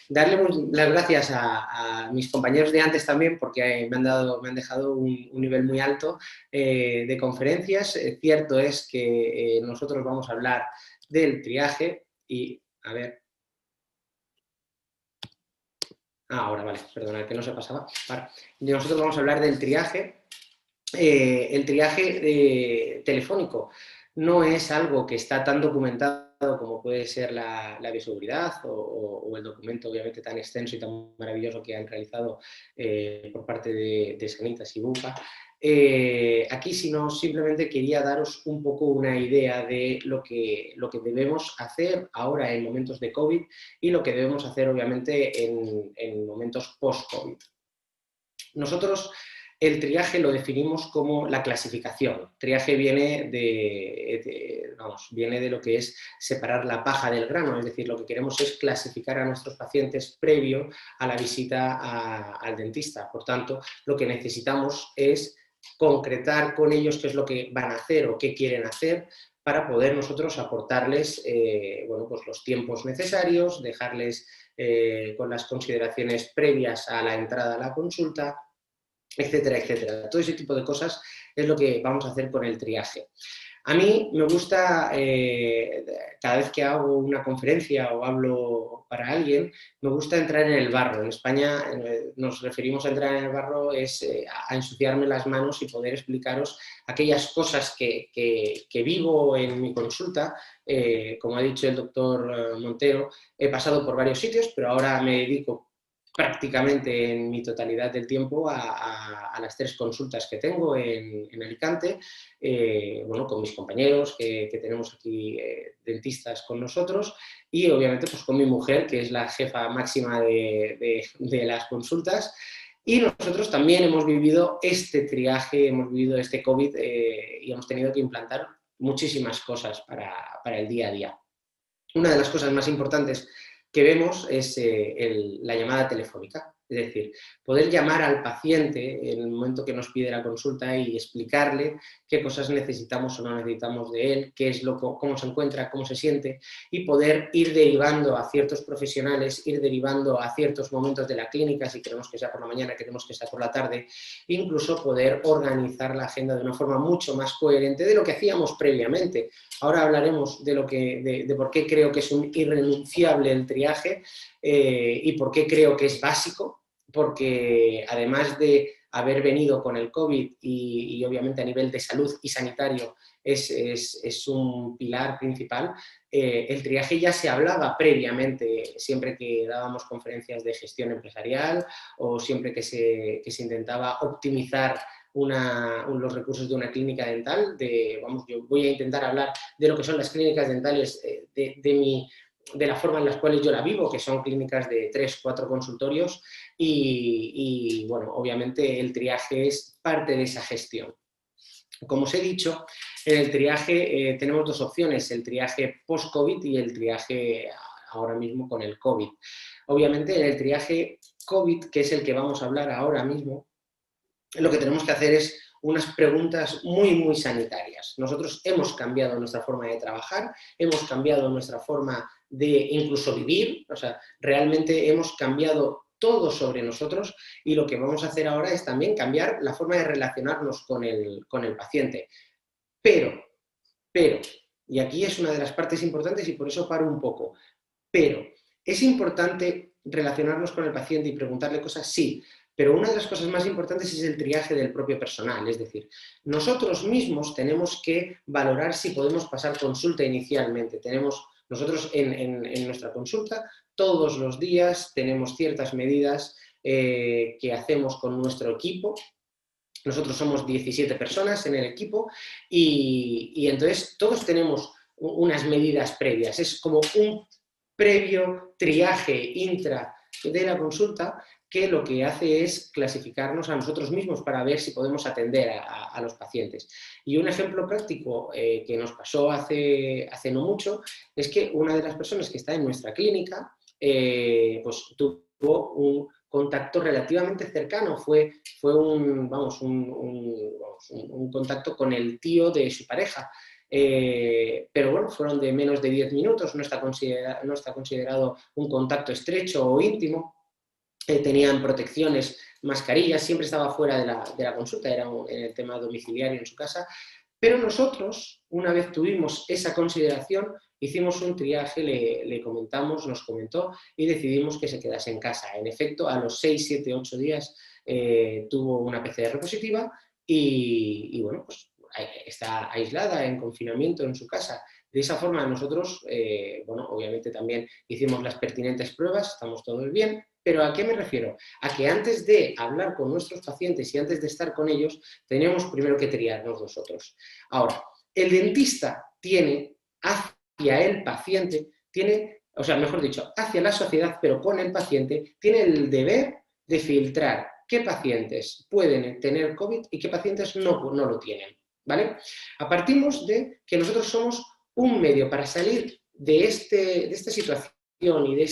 darle las gracias a mis compañeros de antes también, porque me han dejado un nivel muy alto de conferencias. Cierto es que nosotros vamos a hablar del triaje y, a ver... ahora vale, perdona, que no se pasaba. Vale. Nosotros vamos a hablar del triaje. El triaje telefónico no es algo que está tan documentado como puede ser la bioseguridad o el documento obviamente tan extenso y tan maravilloso que han realizado por parte de Sanitas y Bupa. Aquí simplemente quería daros un poco una idea de lo que debemos hacer ahora en momentos de COVID y lo que debemos hacer obviamente en momentos post-COVID. Nosotros el triaje lo definimos como la clasificación. Triaje viene de lo que es separar la paja del grano, es decir, lo que queremos es clasificar a nuestros pacientes previo a la visita al dentista. Por tanto, lo que necesitamos es concretar con ellos qué es lo que van a hacer o qué quieren hacer para poder nosotros aportarles los tiempos necesarios, dejarles con las consideraciones previas a la entrada a la consulta, etcétera, etcétera. Todo ese tipo de cosas es lo que vamos a hacer con el triaje. A mí me gusta, cada vez que hago una conferencia o hablo para alguien, me gusta entrar en el barro. En España nos referimos a entrar en el barro, es a ensuciarme las manos y poder explicaros aquellas cosas que vivo en mi consulta. Como ha dicho el doctor Montero, he pasado por varios sitios, pero ahora me dedico prácticamente en mi totalidad del tiempo a las 3 consultas que tengo en Alicante, bueno, con mis compañeros que tenemos aquí dentistas con nosotros y obviamente pues con mi mujer, que es la jefa máxima de las consultas. Y nosotros también hemos vivido este triaje, hemos vivido este COVID y hemos tenido que implantar muchísimas cosas para el día a día. Una de las cosas más importantes que vemos es la llamada telefónica, es decir, poder llamar al paciente en el momento que nos pide la consulta y explicarle qué cosas necesitamos o no necesitamos de él, cómo se encuentra, cómo se siente, y poder ir derivando a ciertos profesionales, ir derivando a ciertos momentos de la clínica, si queremos que sea por la mañana, queremos que sea por la tarde, incluso poder organizar la agenda de una forma mucho más coherente de lo que hacíamos previamente. Ahora hablaremos de por qué creo que es un irrenunciable el triaje y por qué creo que es básico, porque además de haber venido con el COVID y obviamente a nivel de salud y sanitario es un pilar principal, el triaje ya se hablaba previamente, siempre que dábamos conferencias de gestión empresarial o siempre que se intentaba optimizar los recursos de una clínica dental. Yo voy a intentar hablar de lo que son las clínicas dentales de la forma en las cuales yo la vivo, que son clínicas de 3, 4 consultorios y bueno, obviamente el triaje es parte de esa gestión. Como os he dicho, en el triaje tenemos 2 opciones, el triaje post-COVID y el triaje ahora mismo con el COVID. Obviamente en el triaje COVID, que es el que vamos a hablar ahora mismo, lo que tenemos que hacer es unas preguntas muy, muy sanitarias. Nosotros hemos cambiado nuestra forma de trabajar, hemos cambiado nuestra forma de incluso vivir, o sea, realmente hemos cambiado todo sobre nosotros y lo que vamos a hacer ahora es también cambiar la forma de relacionarnos con el paciente. Pero, y aquí es una de las partes importantes y por eso paro un poco, pero, ¿es importante relacionarnos con el paciente y preguntarle cosas? Sí, pero una de las cosas más importantes es el triaje del propio personal, es decir, nosotros mismos tenemos que valorar si podemos pasar consulta inicialmente. Nosotros en nuestra consulta todos los días tenemos ciertas medidas que hacemos con nuestro equipo. Nosotros somos 17 personas en el equipo y entonces todos tenemos unas medidas previas. Es como un previo triaje intra de la consulta que lo que hace es clasificarnos a nosotros mismos para ver si podemos atender a los pacientes. Y un ejemplo práctico que nos pasó hace no mucho es que una de las personas que está en nuestra clínica pues tuvo un contacto relativamente cercano, fue un contacto con el tío de su pareja. Pero bueno, fueron de menos de 10 minutos, no está considerado un contacto estrecho o íntimo. Tenían protecciones, mascarillas, siempre estaba fuera de la consulta, era en el tema domiciliario en su casa, pero nosotros, una vez tuvimos esa consideración, hicimos un triaje, le comentamos, nos comentó y decidimos que se quedase en casa. En efecto, a los 6, 7, 8 días tuvo una PCR positiva y bueno, pues está aislada en confinamiento en su casa. De esa forma nosotros, bueno, obviamente también hicimos las pertinentes pruebas, estamos todos bien, pero ¿a qué me refiero? A que antes de hablar con nuestros pacientes y antes de estar con ellos, tenemos primero que triarnos nosotros. Ahora, el dentista tiene hacia el paciente, o sea, mejor dicho, hacia la sociedad, pero con el paciente, tiene el deber de filtrar qué pacientes pueden tener COVID y qué pacientes no lo tienen, ¿vale? Partimos de que nosotros somos un medio para salir de esta situación y de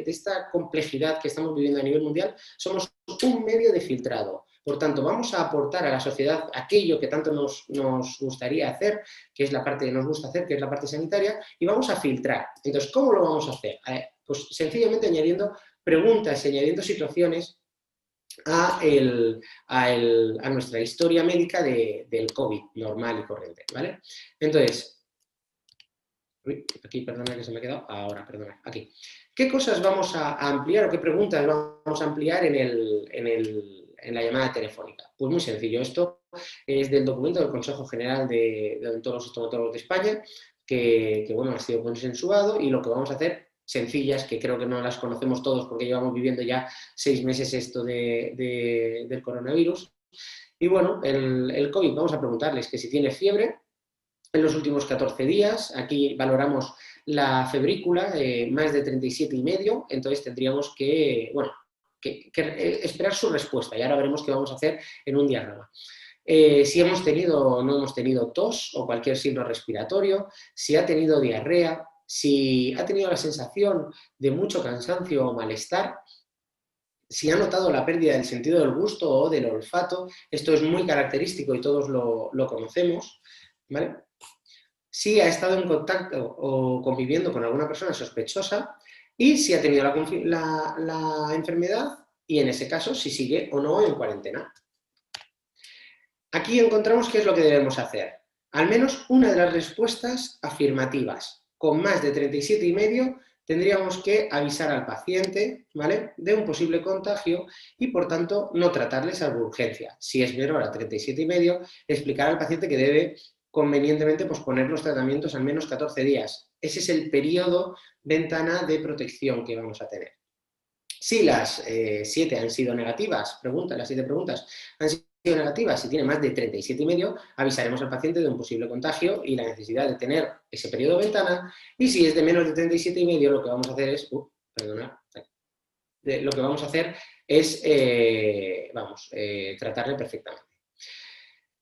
esta complejidad que estamos viviendo a nivel mundial, somos un medio de filtrado. Por tanto, vamos a aportar a la sociedad aquello que tanto nos gustaría hacer, que es la parte que nos gusta hacer, que es la parte sanitaria, y vamos a filtrar. Entonces, ¿cómo lo vamos a hacer? Pues sencillamente añadiendo preguntas, añadiendo situaciones a nuestra historia médica del COVID normal y corriente, ¿vale? Entonces, aquí, perdona que se me ha quedado, ahora, perdona, aquí. ¿Qué cosas vamos a ampliar o qué preguntas vamos a ampliar en la llamada telefónica? Pues muy sencillo, esto es del documento del Consejo General de Odontólogos y Estomatólogos de España, que bueno, ha sido consensuado, y lo que vamos a hacer, sencillas, que creo que no las conocemos todos porque llevamos viviendo ya 6 meses esto del coronavirus. Y bueno, el COVID, vamos a preguntarles que si tiene fiebre en los últimos 14 días, aquí valoramos la febrícula, más de 37,5, entonces tendríamos que esperar su respuesta, y ahora veremos qué vamos a hacer en un diagrama. Si hemos tenido o no hemos tenido tos o cualquier signo respiratorio, si ha tenido diarrea, si ha tenido la sensación de mucho cansancio o malestar, si ha notado la pérdida del sentido del gusto o del olfato, esto es muy característico y todos lo conocemos, ¿vale? Si ha estado en contacto o conviviendo con alguna persona sospechosa, y si ha tenido la enfermedad, y en ese caso si sigue o no en cuarentena. Aquí encontramos qué es lo que debemos hacer. Al menos una de las respuestas afirmativas. Con más de 37,5 tendríamos que avisar al paciente, ¿vale?, de un posible contagio y, por tanto, no tratarle salvo urgencia. Si es menor a 37,5, explicar al paciente que debe convenientemente posponer los tratamientos al menos 14 días. Ese es el periodo ventana de protección que vamos a tener. Si las 7 han sido negativas, las 7 preguntas han sido negativas, si tiene más de 37,5, avisaremos al paciente de un posible contagio y la necesidad de tener ese periodo ventana, y si es de menos de 37,5, lo que vamos a hacer es, tratarle perfectamente.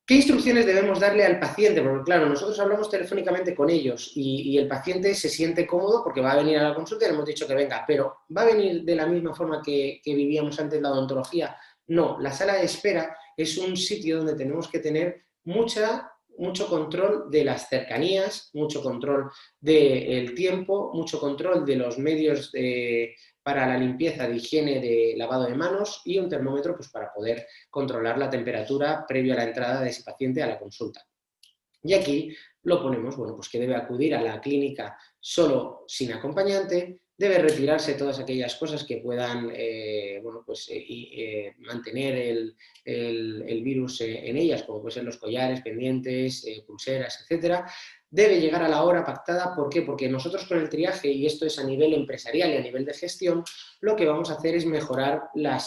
¿Qué instrucciones debemos darle al paciente? Porque claro, nosotros hablamos telefónicamente con ellos y el paciente se siente cómodo porque va a venir a la consulta y le hemos dicho que venga, pero ¿va a venir de la misma forma que vivíamos antes la odontología? No, la sala de espera es un sitio donde tenemos que tener mucho control de las cercanías, mucho control del tiempo, mucho control de los medios para la limpieza, de higiene, de lavado de manos, y un termómetro pues, para poder controlar la temperatura previo a la entrada de ese paciente a la consulta. Y aquí lo ponemos, bueno, pues que debe acudir a la clínica solo sin acompañante, debe retirarse todas aquellas cosas que puedan mantener el virus en ellas, como pueden ser los collares, pendientes, pulseras, etcétera. Debe llegar a la hora pactada. ¿Por qué? Porque nosotros con el triaje, y esto es a nivel empresarial y a nivel de gestión, lo que vamos a hacer es mejorar la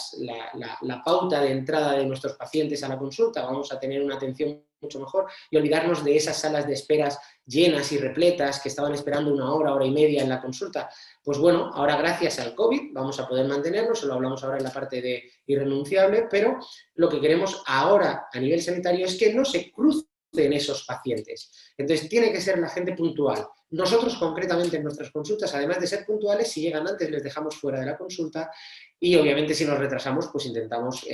pauta de entrada de nuestros pacientes a la consulta. Vamos a tener una atención mucho mejor y olvidarnos de esas salas de esperas llenas y repletas que estaban esperando 1 hora, hora y media en la consulta. Pues bueno, ahora gracias al COVID vamos a poder mantenerlo, se lo hablamos ahora en la parte de irrenunciable, pero lo que queremos ahora a nivel sanitario es que no se crucen esos pacientes. Entonces tiene que ser la gente puntual. Nosotros concretamente en nuestras consultas, además de ser puntuales, si llegan antes les dejamos fuera de la consulta, y obviamente si nos retrasamos pues intentamos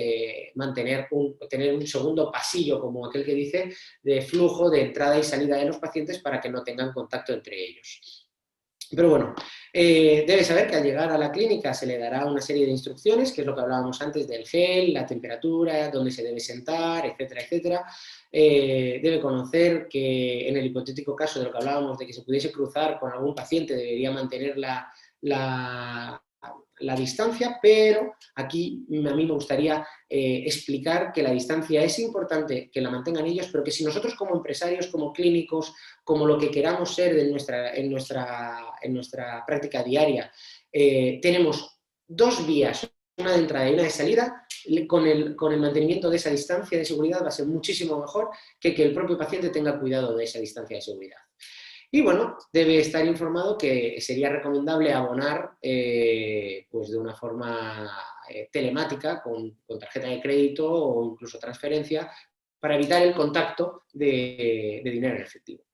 tener un segundo pasillo, como aquel que dice, de flujo de entrada y salida de los pacientes para que no tengan contacto entre ellos. Pero bueno, debe saber que al llegar a la clínica se le dará una serie de instrucciones, que es lo que hablábamos antes del gel, la temperatura, dónde se debe sentar, etcétera, etcétera. Debe conocer que en el hipotético caso de lo que hablábamos de que se pudiese cruzar con algún paciente, debería mantener la distancia, pero aquí a mí me gustaría explicar que la distancia es importante que la mantengan ellos, pero que si nosotros como empresarios, como clínicos, como lo que queramos ser en nuestra práctica diaria, tenemos 2 vías, una de entrada y una de salida, con el mantenimiento de esa distancia de seguridad va a ser muchísimo mejor que el propio paciente tenga cuidado de esa distancia de seguridad. Y bueno, debe estar informado que sería recomendable abonar pues de una forma telemática, con tarjeta de crédito o incluso transferencia, para evitar el contacto de dinero en efectivo.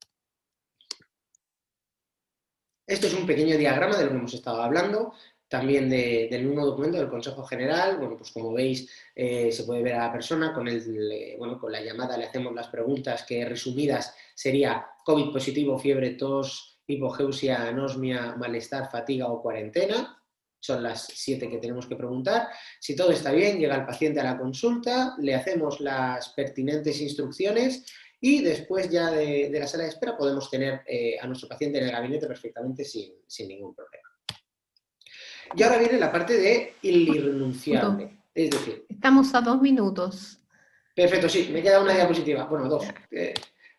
Esto es un pequeño diagrama de lo que hemos estado hablando, también del mismo documento del Consejo General. Bueno, pues como veis, se puede ver a la persona, con la llamada le hacemos las preguntas que resumidas sería COVID positivo, fiebre, tos, hipogeusia, anosmia, malestar, fatiga o cuarentena. son las 7 que tenemos que preguntar. Si todo está bien, llega el paciente a la consulta, le hacemos las pertinentes instrucciones y después ya de la sala de espera podemos tener a nuestro paciente en el gabinete perfectamente sin ningún problema. Y ahora viene la parte de irrenunciable. Es decir... Estamos a 2 minutos. Perfecto, sí, me queda una diapositiva. Bueno, 2.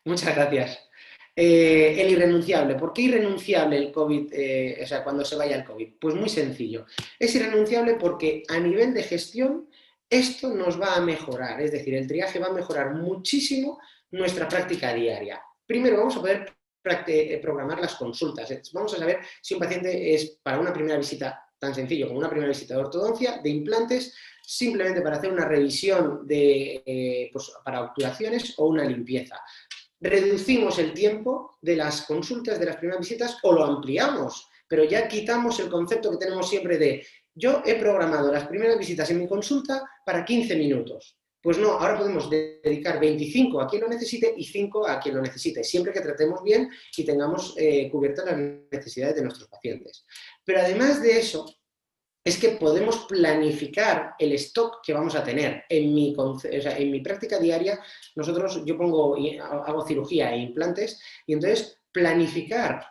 Muchas gracias. El irrenunciable. ¿Por qué irrenunciable el COVID, o sea, cuando se vaya el COVID? Pues muy sencillo. Es irrenunciable porque a nivel de gestión esto nos va a mejorar. Es decir, el triaje va a mejorar muchísimo nuestra práctica diaria. Primero vamos a poder programar las consultas. Vamos a saber si un paciente es para una primera visita tan sencillo como una primera visita de ortodoncia, de implantes, simplemente para hacer una revisión pues, para obturaciones o una limpieza. Reducimos el tiempo de las consultas, de las primeras visitas, o lo ampliamos, pero ya quitamos el concepto que tenemos siempre de yo he programado las primeras visitas en mi consulta para 15 minutos. Pues no, ahora podemos dedicar 25 a quien lo necesite y 5 a quien lo necesite, siempre que tratemos bien y tengamos cubiertas las necesidades de nuestros pacientes. Pero además de eso, es que podemos planificar el stock que vamos a tener. En mi práctica diaria, yo hago cirugía e implantes, y entonces planificar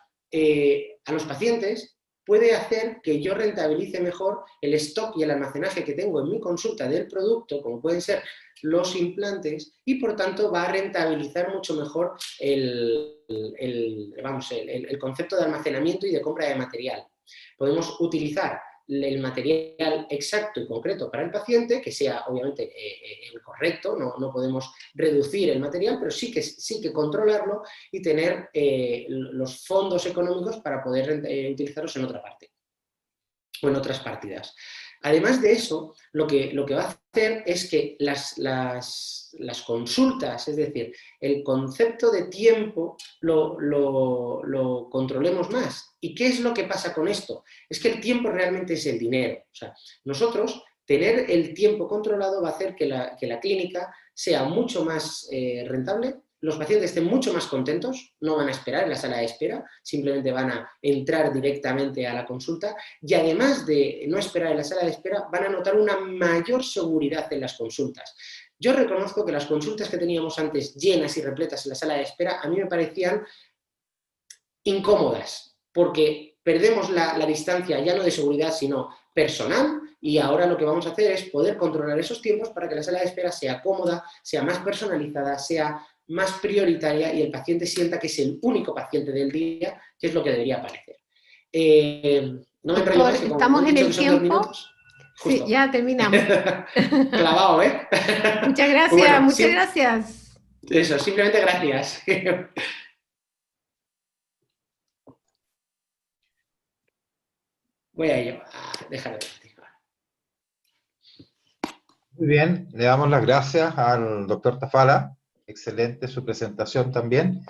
a los pacientes puede hacer que yo rentabilice mejor el stock y el almacenaje que tengo en mi consulta del producto, como pueden ser los implantes, y por tanto va a rentabilizar mucho mejor el concepto de almacenamiento y de compra de material. Podemos utilizar el material exacto y concreto para el paciente, que sea obviamente el correcto, no podemos reducir el material, pero sí que controlarlo y tener los fondos económicos para poder utilizarlos en otra parte o en otras partidas. Además de eso, lo que va a hacer es que las consultas, es decir, el concepto de tiempo lo controlemos más. ¿Y qué es lo que pasa con esto? Es que el tiempo realmente es el dinero. O sea, nosotros tener el tiempo controlado va a hacer que la clínica sea mucho más rentable, los pacientes estén mucho más contentos, no van a esperar en la sala de espera, simplemente van a entrar directamente a la consulta, y además de no esperar en la sala de espera, van a notar una mayor seguridad en las consultas. Yo reconozco que las consultas que teníamos antes llenas y repletas en la sala de espera a mí me parecían incómodas, porque perdemos la distancia ya no de seguridad, sino personal, y ahora lo que vamos a hacer es poder controlar esos tiempos para que la sala de espera sea cómoda, sea más personalizada, sea más prioritaria y el paciente sienta que es el único paciente del día, que es lo que debería parecer. No me enrollo más, que como estamos en el que son tiempo. 2 minutos. Sí, ya terminamos. Clavado, ¿eh? Muchas gracias, bueno, muchas gracias. Eso, simplemente gracias. Voy a ello. Déjame ver. Muy bien, le damos las gracias al doctor Tafala. Excelente su presentación también.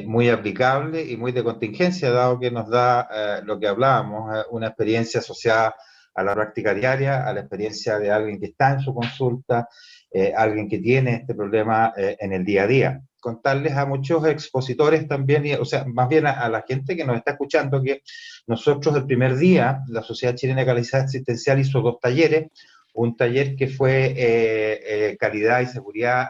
Muy aplicable y muy de contingencia, dado que nos da lo que hablábamos, una experiencia asociada a la práctica diaria, a la experiencia de alguien que está en su consulta, alguien que tiene este problema en el día a día. Contarles a muchos expositores también, o sea, más bien a la gente que nos está escuchando, que nosotros el primer día, la Sociedad Chilena de Calidad Asistencial hizo 2 talleres, un taller que fue calidad y seguridad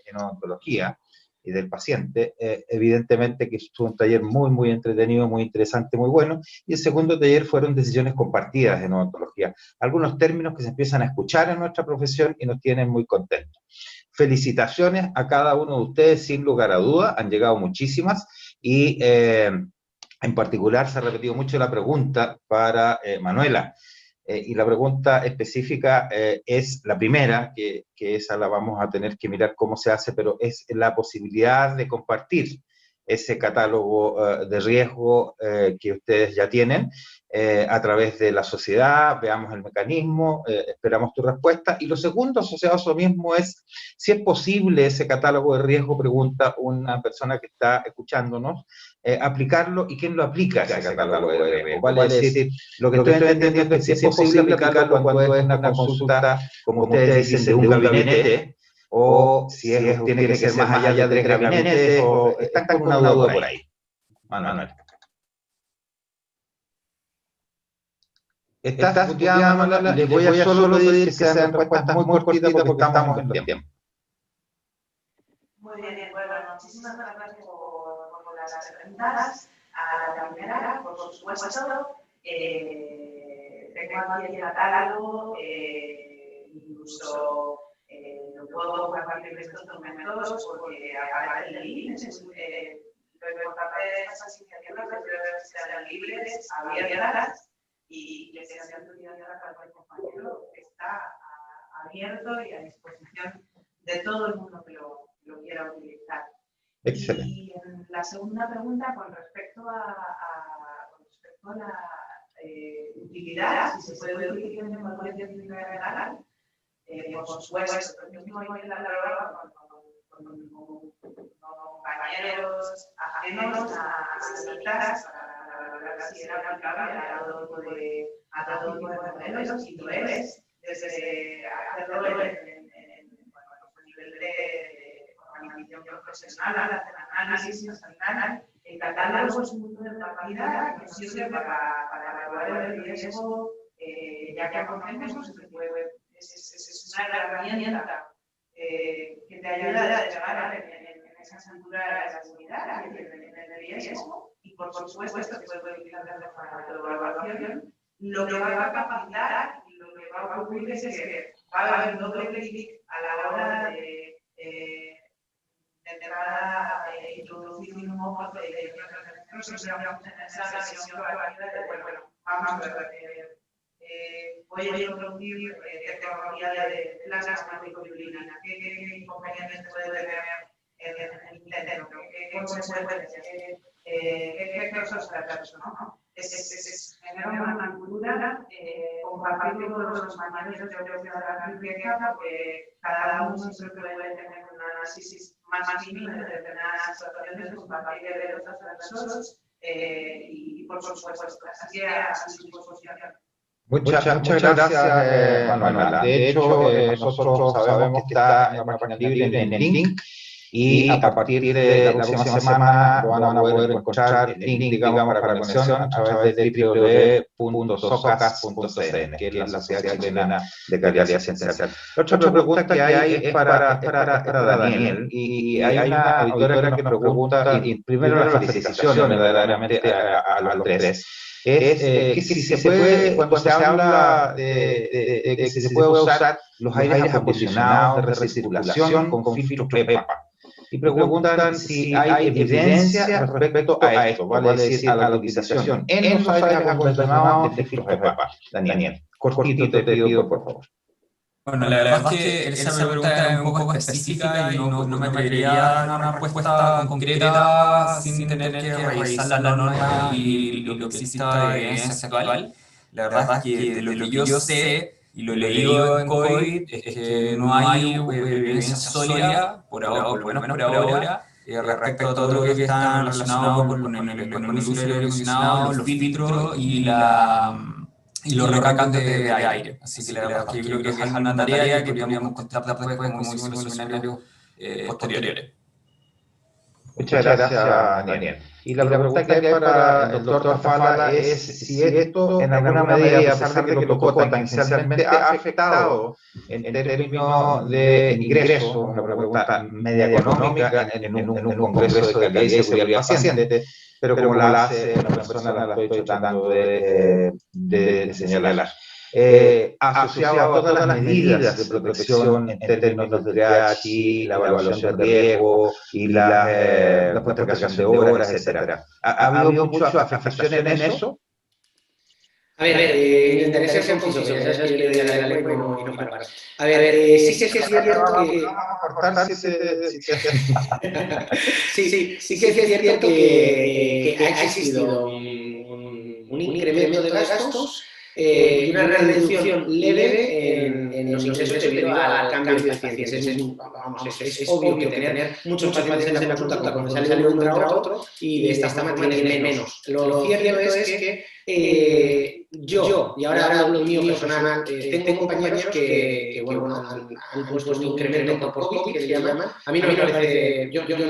en odontología y del paciente, evidentemente que fue un taller muy, muy entretenido, muy interesante, muy bueno, y el segundo taller fueron decisiones compartidas en odontología, algunos términos que se empiezan a escuchar en nuestra profesión y nos tienen muy contentos. Felicitaciones a cada uno de ustedes, sin lugar a duda, han llegado muchísimas, y en particular se ha repetido mucho la pregunta para Manuela, y la pregunta específica es la primera, que esa la vamos a tener que mirar cómo se hace, pero es la posibilidad de compartir ese catálogo de riesgo que ustedes ya tienen a través de la sociedad. Veamos el mecanismo, esperamos tu respuesta. Y lo segundo asociado a eso mismo es si es posible ese catálogo de riesgo, pregunta una persona que está escuchándonos, aplicarlo, y quién lo aplica ese catálogo de riesgo. Vale decir, lo que estoy entendiendo es si es posible aplicarlo cuando es una consulta, como ustedes dicen, de un gabinete, o si tiene que ser más allá de 3 gabinetes, o están con una duda por ahí. Manuel. Estás muteada, Manuela, les voy a solo pedir que sean respuestas muy cortitas porque estamos en el tiempo. Muy bien, bueno, muchísimas gracias por las preguntas. A la primera, por supuesto, tengo aquí el catálogo, incluso lo puedo compartir de estos documentos porque aparece el link. Lo importante de estas iniciativas es que sean libres, abiertas y que sean de utilidad para cualquier compañero. Está abierto y a disposición de todo el mundo que lo quiera utilizar. Excelente. Y en la segunda pregunta, con respecto a la utilidad, si se puede utilizar en cualquier científica legal, por supuesto, yo mismo voy a hablar con compañeros ajenos a citas para ver si era aplicable a todo tipo de modelos y lo es, desde hacerlo en nivel de organización profesional, hacer análisis, el catálogo es un punto de partida que nos sirve para evaluar el riesgo, ya que conocemos que es una herramienta que te ayuda a llegar en esas alturas de la seguridad, en el riesgo, y por supuesto que se puede utilizar para la evaluación. Lo que va a capacitar y lo que va a ocurrir es que va a haber un doble clic a la hora de entrar a introducir un nuevo procedimiento. Nosotros estamos en esa sesión proactiva de, bueno, vamos a ver, voy a introducir tecnología de plasma glicoproteína. ¿Qué inconvenientes puede tener el intento? ¿Qué consecuencias? ¿Qué efectos a la persona? Es generar una cultura, compartir con los compañeros de la biblioteca, porque cada uno siempre puede tener un análisis más fino de determinadas situaciones, compartir de otros recursos y por supuesto, así a su disposición. Muchas gracias, Manuela. De hecho, nosotros sabemos que está en una página libre en el link y a partir de la próxima semana lo van a poder encontrar el link, digamos, para conexión a través de www.socas.cn, que es la Sociedad Chilena de Calidad Ciencial. La otra pregunta que hay es para Daniel, y hay una auditora que nos pregunta, y primero las felicitaciones verdaderamente a los tres. Que si se puede, cuando se habla de que se puede usar los aires acondicionados de recirculación con filtros PEPA. Y preguntan si hay evidencia respecto a esto, vale decir, a la utilización en los aires acondicionados de filtros PEPA. Daniel, cortito te pido, por favor. Bueno, la verdad es que esa pregunta es un poco específica y no me atrevería a dar una respuesta concreta sin tener que revisar la norma y lo que exista de evidencia actual. La verdad es que de lo que yo sé y lo leído en COVID es que no hay evidencia sólida, por lo menos por ahora, respecto a todo lo que está relacionado con el uso del aire acondicionado, los filtros y los recargantes de aire. Así que la verdad es que yo creo que es una tarea que podríamos contar después, como hicimos en los seminarios posteriores. Muchas gracias, Daniel. Y la pregunta que hay para el doctor Tafalla es si esto, en alguna medida, a pesar de que lo tocó tangencialmente, ha afectado en términos de ingreso, una pregunta media económica, en un congreso de calidad y seguridad del paciente, pero como la hace una persona, la estoy tratando de señalar. Asociado a todas las medidas de protección en términos de DH, la evaluación de riesgo y la postergación de horas, etcétera. ¿Ha habido muchas afectaciones en eso? A ver, intentaré ser conciso, que ya sabes que le doy a la lengua y no paro. A ver, sí que es cierto que... Sí que es cierto que ha existido un incremento de gastos y una reducción leve en los ingresos debido al cambio de pacientes. Es obvio que tener muchos pacientes en la consulta cuando sale uno entra otro y de esta forma tienes menos. Lo cierto es que yo, y ahora hablo mío personal, tengo compañeros que han puesto un incremento por COVID, que se llaman. A mí no me parece, yo no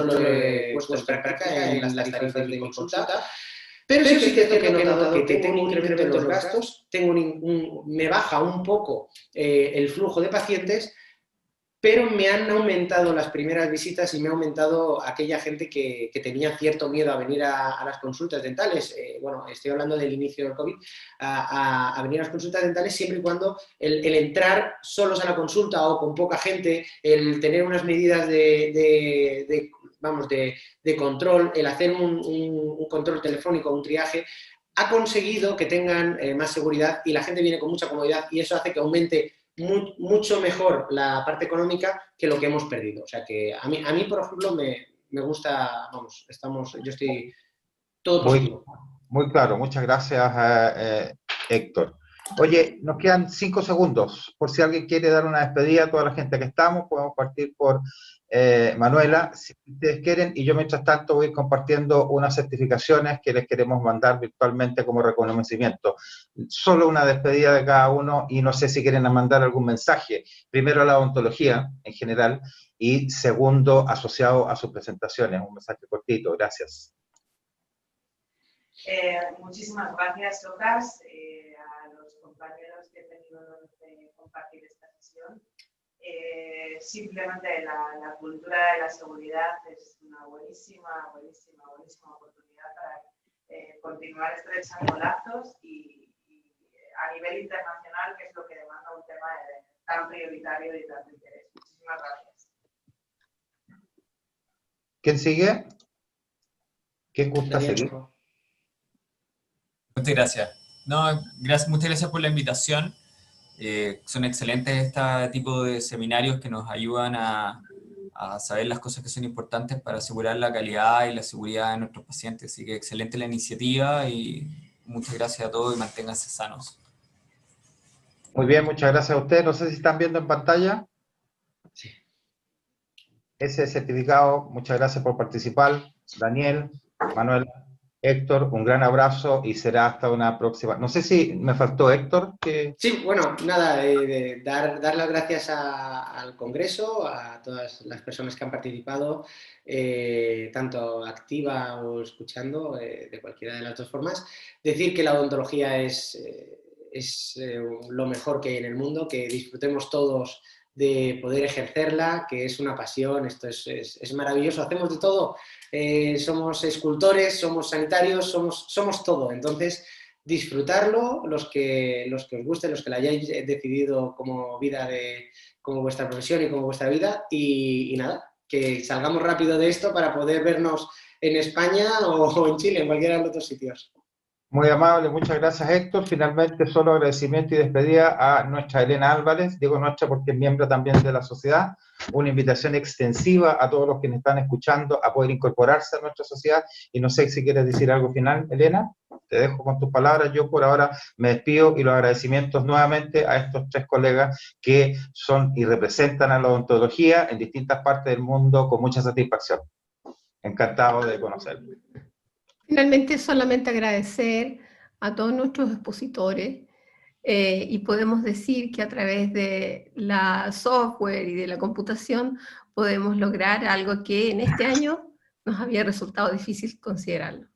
lo he puesto en práctica en las tarifas de mi consulta, Pero sí que es cierto que he notado que tengo un incremento en los gastos, me baja un poco el flujo de pacientes, pero me han aumentado las primeras visitas y me ha aumentado aquella gente que tenía cierto miedo a venir a las consultas dentales. Bueno, estoy hablando del inicio del COVID, a venir a las consultas dentales siempre y cuando el entrar solos a la consulta o con poca gente, el tener unas medidas de control, el hacer un control telefónico, un triaje, ha conseguido que tengan más seguridad y la gente viene con mucha comodidad y eso hace que aumente mucho mejor la parte económica que lo que hemos perdido. O sea que a mí por ejemplo, me gusta, vamos, yo estoy todo positivo. Muy claro, muchas gracias, Héctor. Oye, nos quedan 5 segundos, por si alguien quiere dar una despedida a toda la gente que estamos, podemos partir por Manuela, si ustedes quieren, y yo mientras tanto voy compartiendo unas certificaciones que les queremos mandar virtualmente como reconocimiento. Solo una despedida de cada uno y no sé si quieren mandar algún mensaje, primero a la odontología en general y segundo asociado a sus presentaciones, un mensaje cortito, gracias. Muchísimas gracias, Lucas, a los compañeros que he tenido de compartir esta sesión. Simplemente la cultura de la seguridad es una buenísima oportunidad para continuar estrechando lazos y a nivel internacional, que es lo que demanda un tema tan prioritario y tan de interés. Muchísimas gracias. ¿Quién sigue? ¿Quién gusta seguir? Muchas gracias. No, muchas gracias por la invitación. Son excelentes este tipo de seminarios que nos ayudan a saber las cosas que son importantes para asegurar la calidad y la seguridad de nuestros pacientes. Así que excelente la iniciativa y muchas gracias a todos y manténganse sanos. Muy bien, muchas gracias a ustedes. No sé si están viendo en pantalla. Sí. Ese certificado, muchas gracias por participar. Daniel, Manuel, Héctor, un gran abrazo y será hasta una próxima. No sé si me faltó Héctor. Sí, bueno, nada, dar las gracias al Congreso, a todas las personas que han participado, tanto activa o escuchando, de cualquiera de las dos formas. Decir que la odontología es lo mejor que hay en el mundo, que disfrutemos todos de poder ejercerla, que es una pasión, esto es maravilloso, hacemos de todo, somos escultores, somos sanitarios, somos todo, entonces disfrutarlo, los que os guste, los que la hayáis decidido como vida, como vuestra profesión y como vuestra vida, y nada, que salgamos rápido de esto para poder vernos en España o en Chile, en cualquiera de los otros sitios. Muy amable, muchas gracias Héctor. Finalmente, solo agradecimiento y despedida a nuestra Elena Álvarez, digo nuestra porque es miembro también de la sociedad, una invitación extensiva a todos los que nos están escuchando a poder incorporarse a nuestra sociedad, y no sé si quieres decir algo final, Elena, te dejo con tus palabras. Yo por ahora me despido y los agradecimientos nuevamente a estos 3 colegas que son y representan a la odontología en distintas partes del mundo con mucha satisfacción. Encantado de conocerlos. Finalmente, solamente agradecer a todos nuestros expositores y podemos decir que a través de la software y de la computación podemos lograr algo que en este año nos había resultado difícil considerarlo.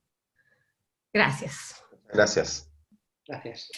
Gracias. Gracias. Gracias.